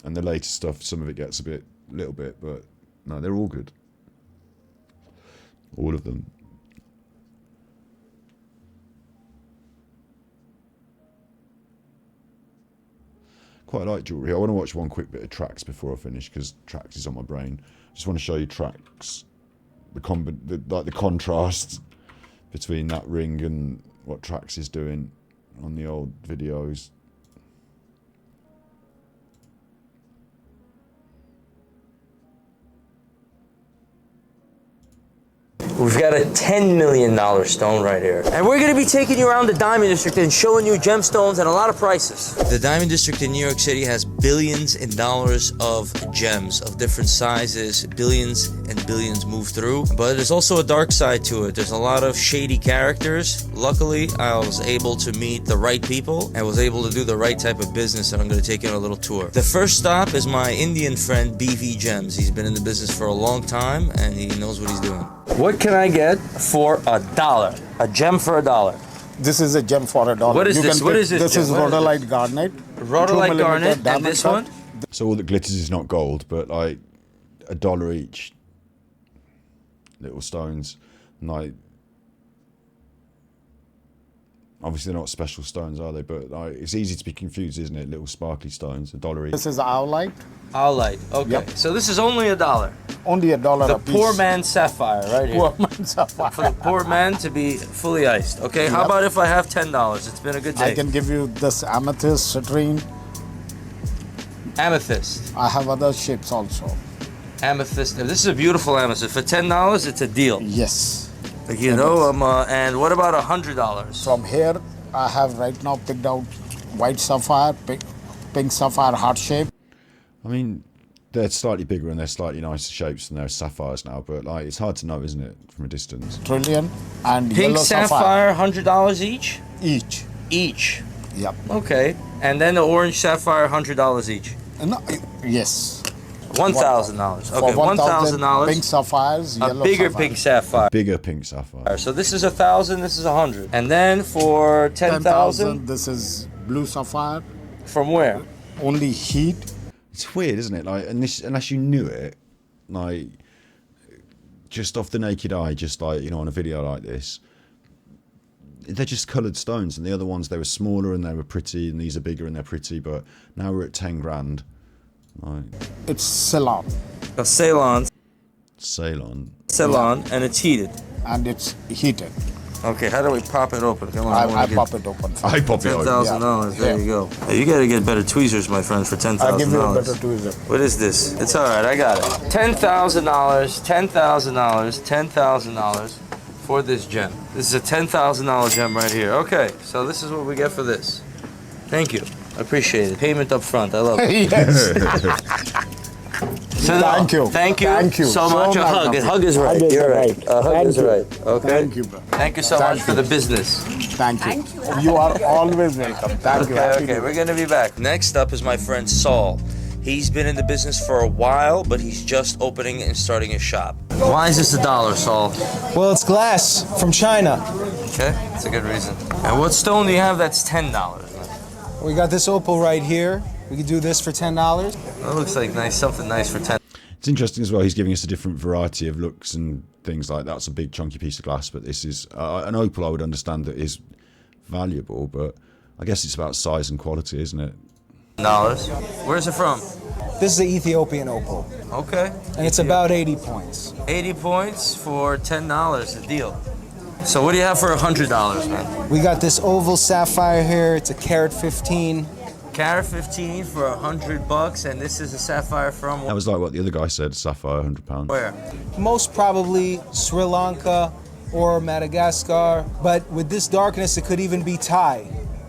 And the later stuff, some of it gets a little bit, but no, they're all good. All of them. Quite like jewellery. I want to watch one quick bit of Tracks before I finish, because Tracks is on my brain. Just want to show you Tracks. The contrast between that ring and what Trax is doing on the old videos. We've got a $10 million stone right here. And we're gonna be taking you around the Diamond District and showing you gemstones and a lot of prices. The Diamond District in New York City has billions in dollars of gems of different sizes. Billions and billions move through. But there's also a dark side to it. There's a lot of shady characters. Luckily, I was able to meet the right people and was able to do the right type of business, and I'm gonna take you on a little tour. The first stop is my Indian friend, BV Gems. He's been in the business for a long time and he knows what he's doing. What can I get for $1? A gem for $1? This is a gem for $1. What is this? What is this? This is rhodolite garnet. Rhodolite garnet, and this one? So all that glitters is not gold, but $1 each. Little stones. Obviously they're not special stones, are they? But it's easy to be confused, isn't it? Little sparkly stones, $1 each. This is owlite. Owlite, okay. Yep. So this is only $1. Only $1 a piece. Poor man's sapphire, right here. Poor man's sapphire. For the poor man to be fully iced. Okay, how about if I have $10? It's been a good day. I can give you this amethyst, citrine. Amethyst. I have other shapes also. Amethyst. This is a beautiful amethyst. For $10, it's a deal. Yes. And what about $100? From here, I have right now picked out white sapphire, pink sapphire heart shape. I mean, they're slightly bigger and they're slightly nicer shapes than those sapphires now, but it's hard to know, isn't it, from a distance? Trillion and pink yellow sapphire, $100 each? Each. Each? Yep. Okay. And then the orange sapphire, $100 each? No, yes. $1,000. Okay, $1,000. Pink sapphires, yellow a bigger sapphire. pink sapphire. Bigger pink sapphire. So this is 1,000. This is 100. And then for 10,000, this is blue sapphire. From where? Only heat. It's weird, isn't it? Unless you knew it, just off the naked eye, just on a video like this, they're just coloured stones. And the other ones, they were smaller and they were pretty, and these are bigger and they're pretty. But now we're at 10 grand. It's Ceylon. A Ceylon. Ceylon. Ceylon, and it's heated. And it's heated. Okay, how do we pop it open? Come on. I pop it open. I pop it open. $10,000. There you go. Hey, you gotta get better tweezers, my friend, for $10,000. I'll give you a better tweezer. What is this? It's all right. I got it. $10,000. $10,000. $10,000 for this gem. This is a $10,000 gem right here. Okay, so this is what we get for this. Thank you. I appreciate it. Payment up front. I love it. Yes. So Thank you. Thank you. Thank you so much. A hug. A hug is right. Hug is You're right. right. A hug Thank is you. right. Okay. Thank you, bro. Thank you so much for the business. Thank you. You are always welcome. Thank you. Okay, we're gonna be back. Next up is my friend Saul. He's been in the business for a while, but he's just opening and starting his shop. Why is this $1, Saul? Well, it's glass from China. Okay, that's a good reason. And what stone do you have that's $10? We got this opal right here. We could do this for $10. That looks like nice, something nice for 10. It's interesting as well. He's giving us a different variety of looks and things like that. It's a big chunky piece of glass, but this is an opal. I would understand that is valuable, but I guess it's about size and quality, isn't it? $. Where's it from? This is the Ethiopian opal. Okay. And it's about 80 points. 80 points for $10, the deal. So what do you have for $100, man? We got this oval sapphire here. It's a carat 15. Carat 15 for $100, and this is a sapphire from That was like what the other guy said, sapphire, £100. where? Most probably Sri Lanka or Madagascar. But with this darkness, it could even be Thai.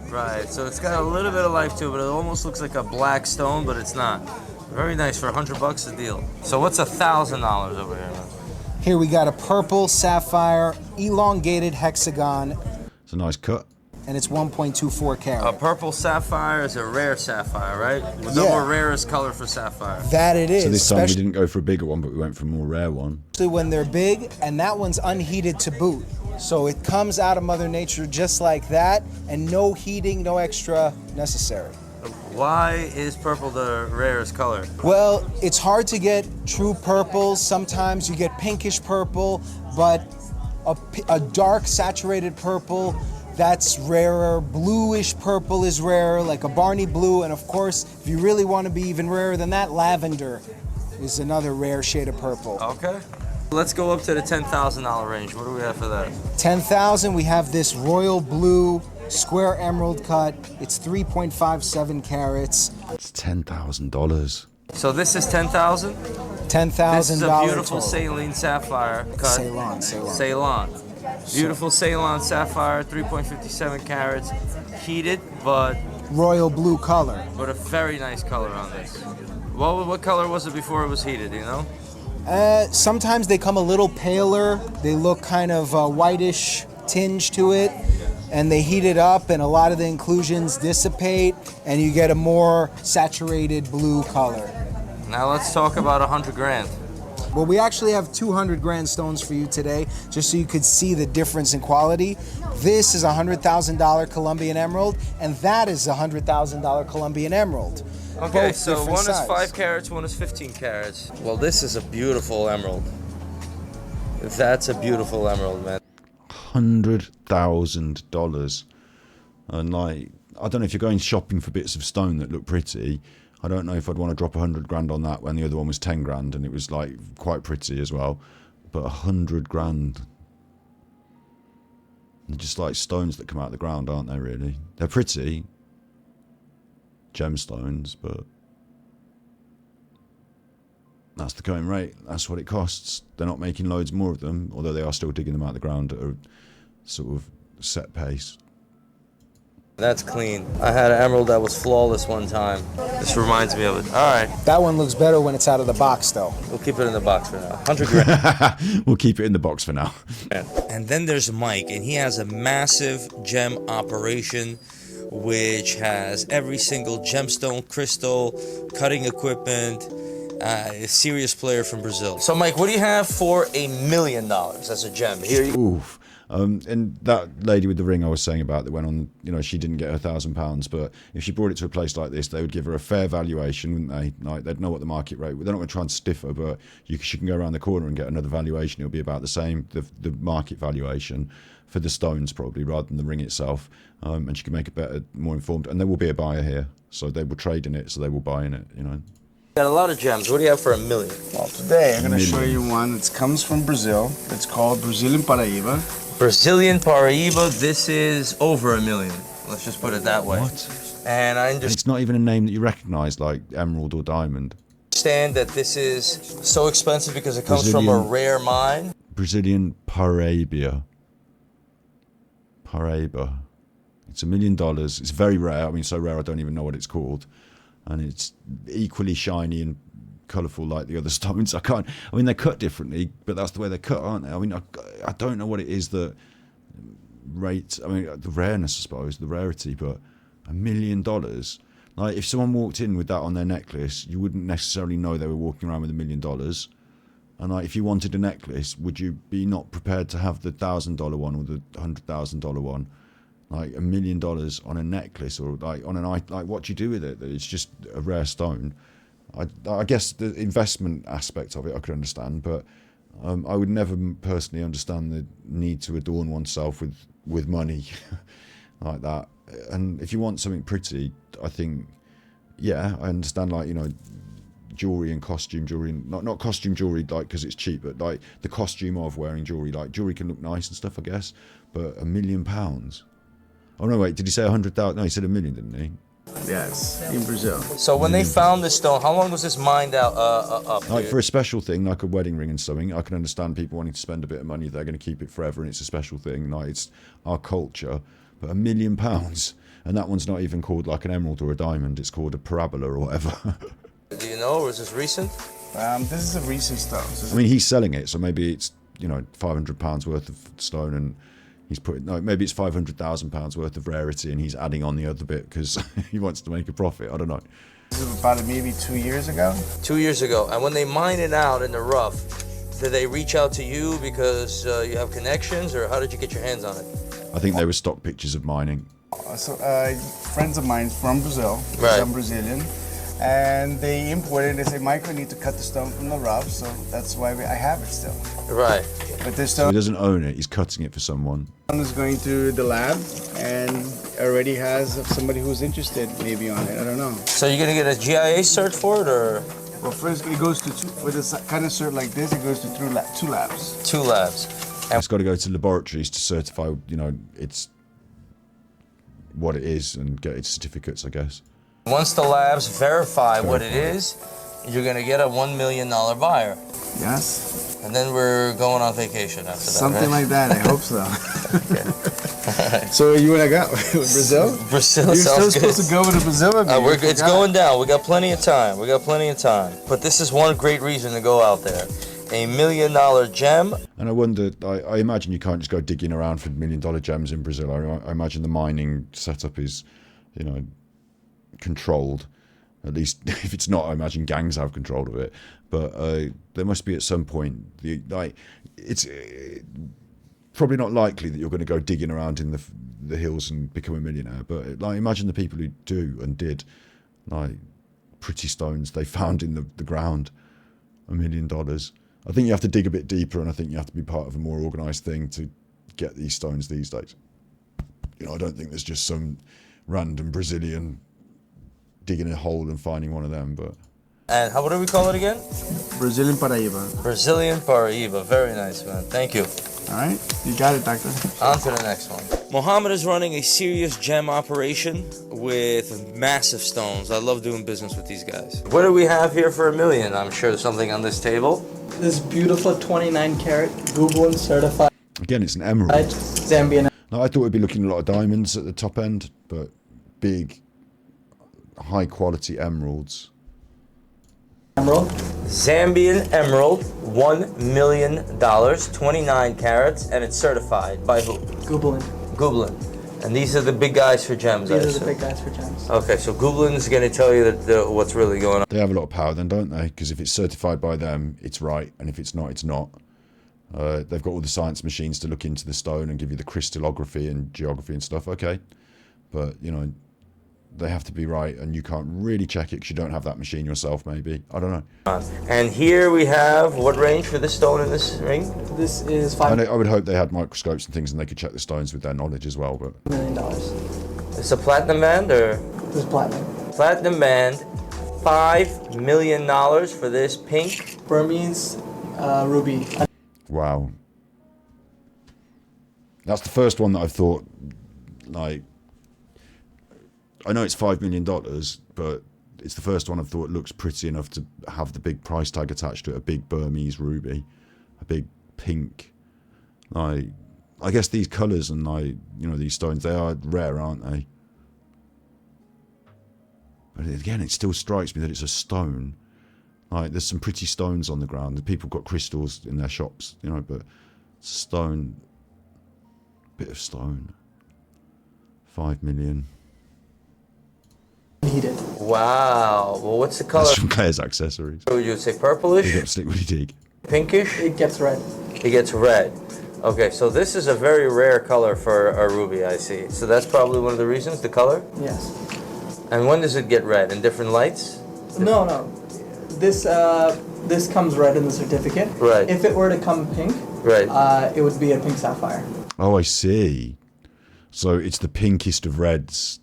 Right, so it's got a little bit of life to it, but it almost looks like a black stone, but it's not. Very nice for $100 a deal. So what's $1,000 over here, man? Here we got a purple sapphire, elongated hexagon, It's a nice cut. and it's 1.24 A carat. purple sapphire is a rare sapphire, right? The Yeah. more rarest color for sapphire. That it is. So this time we especially didn't go for a bigger one, but we went for a more rare one. when they're big, and that one's unheated to boot. So it comes out of Mother Nature just like that, and no heating, no extra necessary. Why is purple the rarest color? Well, it's hard to get true purples. Sometimes you get pinkish purple, but a dark saturated purple, that's rarer. Bluish purple is rarer, like a Barney blue. And of course, if you really want to be even rarer than that, lavender is another rare shade of purple. Okay. Let's go up to the $10,000 range. What do we have for that? 10,000, we have this royal blue square emerald cut. It's 3.57 carats. It's $10,000. So this is 10,000? $10,000. This is a beautiful saline sapphire cut. Ceylon. Beautiful Ceylon sapphire, 3.57 carats, heated, but royal blue color. But a very nice color on this. What color was it before it was heated? Do you know? Sometimes they come a little paler. They look kind of whitish tinge to it, and they heat it up, and a lot of the inclusions dissipate, and you get a more saturated blue color. Now let's talk about 100 grand. Well, we actually have 200 grand stones for you today, just so you could see the difference in quality. This is a $100,000 Colombian emerald, and that is a $100,000 Colombian emerald. Okay, Both so different one size. is 5 carats, one is 15 carats. Well, this is a beautiful emerald. That's a beautiful emerald, man. $100,000. And like, I don't know if you're going shopping for bits of stone that look pretty. I don't know if I'd want to drop 100 grand on that when the other one was 10 grand and it was like quite pretty as well. But 100 grand. They're just like stones that come out of the ground, aren't they, really? They're pretty. Gemstones, but that's the going rate. That's what it costs. They're not making loads more of them, although they are still digging them out of the ground at a sort of set pace. That's clean. I had an emerald that was flawless one time. This reminds me of it. All right. That one looks better when it's out of the box, though. We'll keep it in the box for now. 100 grand. We'll keep it in the box for now. And then there's Mike, and he has a massive gem operation which has every single gemstone, crystal, cutting equipment, a serious player from Brazil. So Mike, what do you have for $1 million as a gem? Here you Oof. And that lady with the ring I was saying about that went on, you know, she didn't get her £1,000, but if she brought it to a place like this, they would give her a fair valuation, wouldn't they? Like, they'd know what the market rate was. They're not going to try and stiff her, but she can go around the corner and get another valuation. It'll be about the same, the market valuation for the stones probably, rather than the ring itself. And she can make it better, more informed. And there will be a buyer here, so they will trade in it, so they will buy in it, you know. got a lot of gems. What do you have for $1 million? Well, today I'm going to show you one that comes from Brazil. It's called Brazilian Paraíba. Brazilian Paraíba, this is over $1 million. Let's just put it that way. What? And I And it's not even a name that you recognise, like emerald or diamond. understand that this is so expensive because it comes from a rare mine. Brazilian Paraíba. Paraíba. It's $1 million. It's very rare. I mean, so rare I don't even know what it's called. And it's equally shiny and colourful like the other stones. I mean, they're cut differently, but that's the way they're cut, aren't they? I mean, I don't know what it is that rates, I mean, the rareness, I suppose, the rarity, but $1 million. Like, if someone walked in with that on their necklace, you wouldn't necessarily know they were walking around with $1 million. And like, if you wanted a necklace, would you be not prepared to have the $1,000 one or the $100,000 one? Like $1 million on a necklace, or like on an eye, like what do you do with it? It's just a rare stone. I guess the investment aspect of it I could understand, but I would never personally understand the need to adorn oneself with money like that. And if you want something pretty, I think, yeah, I understand, like, you know, jewelry and costume jewelry, not costume jewelry like because it's cheap, but like the costume of wearing jewelry, like jewelry can look nice and stuff, I guess, but £1 million. Oh no, wait, did he say 100,000? No, he said $1 million, didn't he? Yes, in Brazil. So when they found this stone, how long was this mined out up? Like for a special thing, like a wedding ring and something, I can understand people wanting to spend a bit of money. They're going to keep it forever, and it's a special thing. Like, it's our culture. But £1 million, and that one's not even called like an emerald or a diamond. It's called a parabola or whatever. Do you know, or is this recent? This is a recent stone. I mean, he's selling it, so maybe it's, you know, £500 worth of stone, and he's putting, no, maybe it's £500,000 worth of rarity, and he's adding on the other bit because he wants to make a profit. I don't know. This is about maybe 2 years ago. 2 years ago. And when they mine it out in the rough, did they reach out to you because you have connections, or how did you get your hands on it? I think they were stock pictures of mining. So friends of mine from Brazil, Right. I'm Brazilian, and they imported. They say, Michael, I need to cut the stone from the rough, so that's why I have it still. Right. But this So stone he doesn't own it. He's cutting it for someone. is going to the lab and already has somebody who's interested maybe on it. I don't know. So you're gonna get a GIA cert for it, or? Well, first it goes to with a kind of cert like this. It goes to two labs. 2 labs. It's got to go to laboratories to certify, you know, it's what it is and get its certificates, I guess. Once the labs verify what it is, you're gonna get a $1 million buyer. Yes. And then we're going on vacation after that. Something right? like that. I hope so. So you wanna go Brazil? Brazil You're sounds still good. supposed to go to Brazil with me. It's going down. We got plenty of time. But this is one great reason to go out there. A $1 million gem. And I wonder, I imagine you can't just go digging around for $1 million gems in Brazil. I imagine the mining setup is, you know, controlled. At least if it's not, I imagine gangs have control of it. But there must be at some point, it's probably not likely that you're going to go digging around in the hills and become a millionaire. But like, imagine the people who do and did, like pretty stones they found in the ground, $1 million. I think you have to dig a bit deeper, and I think you have to be part of a more organised thing to get these stones these days. You know, I don't think there's just some random Brazilian digging a hole and finding one of them, but... And what do we call it again? Brazilian Paraíba. Brazilian Paraíba. Very nice, man. Thank you. All right, you got it, doctor. On to the next one. Mohammed is running a serious gem operation with massive stones. I love doing business with these guys. What do we have here for $1 million? I'm sure there's something on this table. This beautiful 29 karat Google certified. Again, it's an emerald. Zambian. Now, I thought we'd be looking at a lot of diamonds at the top end, but big, high quality emeralds. Emerald. Zambian emerald, $1 million, 29 carats, and it's certified by who? Gublin. And these are the big guys for gems, These are the big guys for gems. Okay, so Gublin's going to tell you that what's really going on. They have a lot of power then, don't they? Because if it's certified by them, it's right, and if it's not, it's not. They've got all the science machines to look into the stone and give you the crystallography and geography and stuff, okay. But, you know, they have to be right, and you can't really check it because you don't have that machine yourself, maybe. I don't know. And here we have, what range for this stone in this ring? This is $5 I would hope they had microscopes and things and they could check the stones with their knowledge as well, but... million. It's a platinum band, or? This is platinum. Platinum band, $5 million for this pink. Burmese ruby. Wow. That's the first one that I've thought, like, I know it's $5 million, but it's the first one I've thought looks pretty enough to have the big price tag attached to it, a big Burmese ruby, a big pink. Like, I guess these colours and, like, you know, these stones, they are rare, aren't they? But again, it still strikes me that it's a stone. Like, there's some pretty stones on the ground. The people got crystals in their shops, you know, but it's a stone. Bit of stone. 5 million. Needed. Wow. Well, what's the color? That's from Claire's Accessories. Would you say purplish? You got slick woody dig. Pinkish? It gets red. It gets red. Okay, so this is a very rare color for a ruby, I see. So that's probably one of the reasons, the color? Yes. And when does it get red? In different lights? No. This comes red in the certificate. Right. If it were to come pink, right, it would be a pink sapphire. Oh, I see. So it's the pinkest of reds.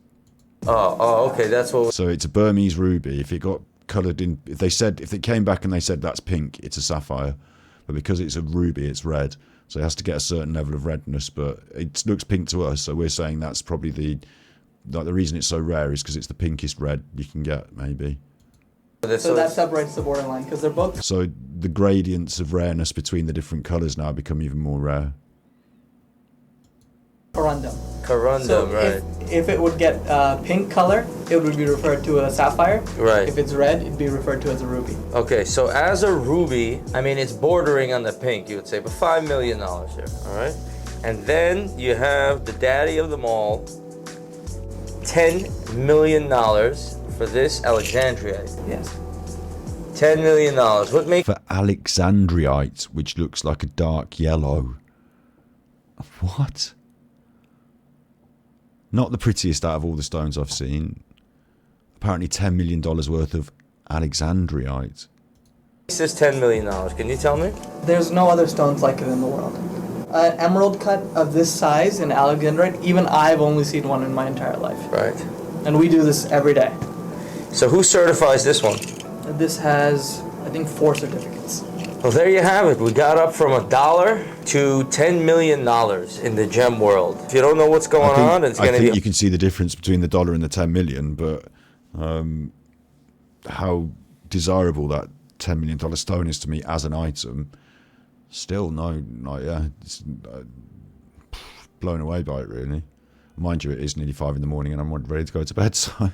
Oh, okay, that's what. So it's a Burmese ruby. If it got coloured in, if it came back and they said that's pink, it's a sapphire. But because it's a ruby, it's red. So it has to get a certain level of redness. But it looks pink to us, so we're saying that's probably the reason it's so rare is because it's the pinkest red you can get, maybe. So that separates the borderline because they're both. So the gradients of rareness between the different colours now become even more rare. Corundum. So right. If it would get pink color, it would be referred to as a sapphire. Right. If it's red, it'd be referred to as a ruby. Okay, so as a ruby, I mean, it's bordering on the pink, you would say, but $5 million here, all right? And then you have the daddy of them all, $10 million for this Alexandrite. Yes. $10 million. What makes... For Alexandrite, which looks like a dark yellow. What? Not the prettiest out of all the stones I've seen. Apparently $10 million worth of Alexandrite. This is $10 million. Can you tell me? There's no other stones like it in the world. An emerald cut of this size in Alexandrite, even I've only seen one in my entire life. Right. And we do this every day. So who certifies this one? This has, I think, 4 certificates. Well, there you have it. We got up from $1 to $10 million in the gem world. If you don't know what's going on, it's going to be... I think you can see the difference between the $1 and the 10 million, but how desirable that $10 million stone is to me as an item, still, no, like, yeah, it's, blown away by it, really. Mind you, it is nearly 5 in the morning and I'm ready to go to bed, so...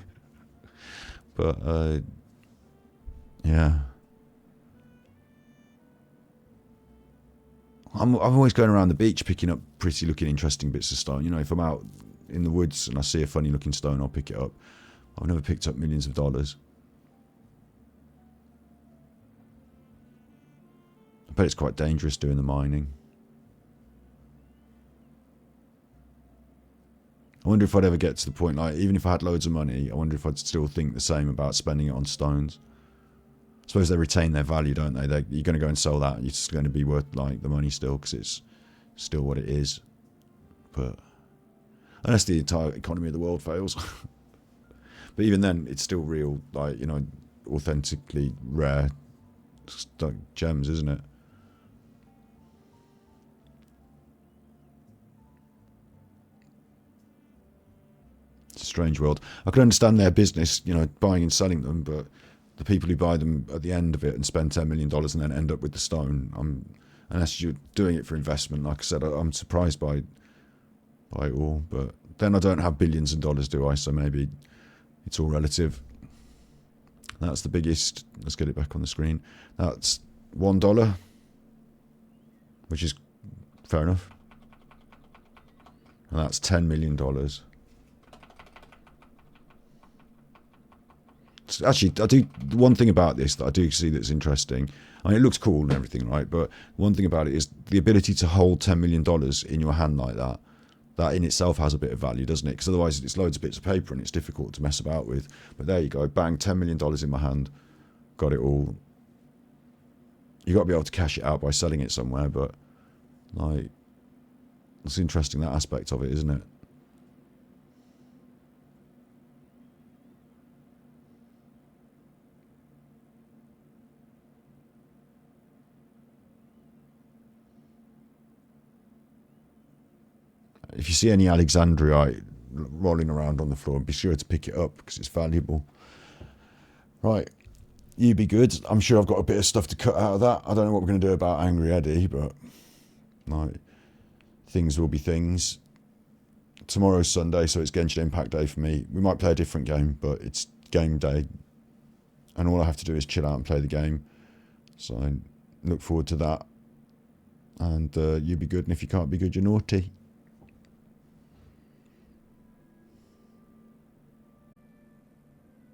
But, yeah... I'm always going around the beach picking up pretty looking interesting bits of stone. You know, if I'm out in the woods and I see a funny looking stone, I'll pick it up. I've never picked up millions of dollars. I bet it's quite dangerous doing the mining. I wonder if I'd ever get to the point, like, even if I had loads of money, I wonder if I'd still think the same about spending it on stones. I suppose they retain their value, don't they? You're going to go and sell that, and it's going to be worth, like, the money still, because it's still what it is. But unless the entire economy of the world fails. But even then, it's still real, like, you know, authentically rare gems, isn't it? It's a strange world. I can understand their business, you know, buying and selling them, but the people who buy them at the end of it and spend $10 million and then end up with the stone, unless you're doing it for investment, like I said, I'm surprised by it all. But then I don't have billions of dollars, do I? So maybe it's all relative. That's the biggest. Let's get it back on the screen. That's $1, which is fair enough. And that's $10 million. Actually, I do one thing about this that I do see that's interesting. I mean, it looks cool and everything, right? But one thing about it is the ability to hold $10 million in your hand like that. That in itself has a bit of value, doesn't it? Because otherwise it's loads of bits of paper and it's difficult to mess about with. But there you go, bang, $10 million in my hand. Got it all. You got to be able to cash it out by selling it somewhere, but like, it's interesting, that aspect of it, isn't it? if you see any Alexandrite rolling around on the floor, be sure to pick it up because it's valuable. Right, you be good. I'm sure I've got a bit of stuff to cut out of that. I don't know what we're going to do about Angry Eddie, but like, things will be things. Tomorrow's Sunday, so it's Genshin Impact Day for me. We might play a different game, but it's game day. And all I have to do is chill out and play the game. So I look forward to that. And you be good, and if you can't be good, you're naughty.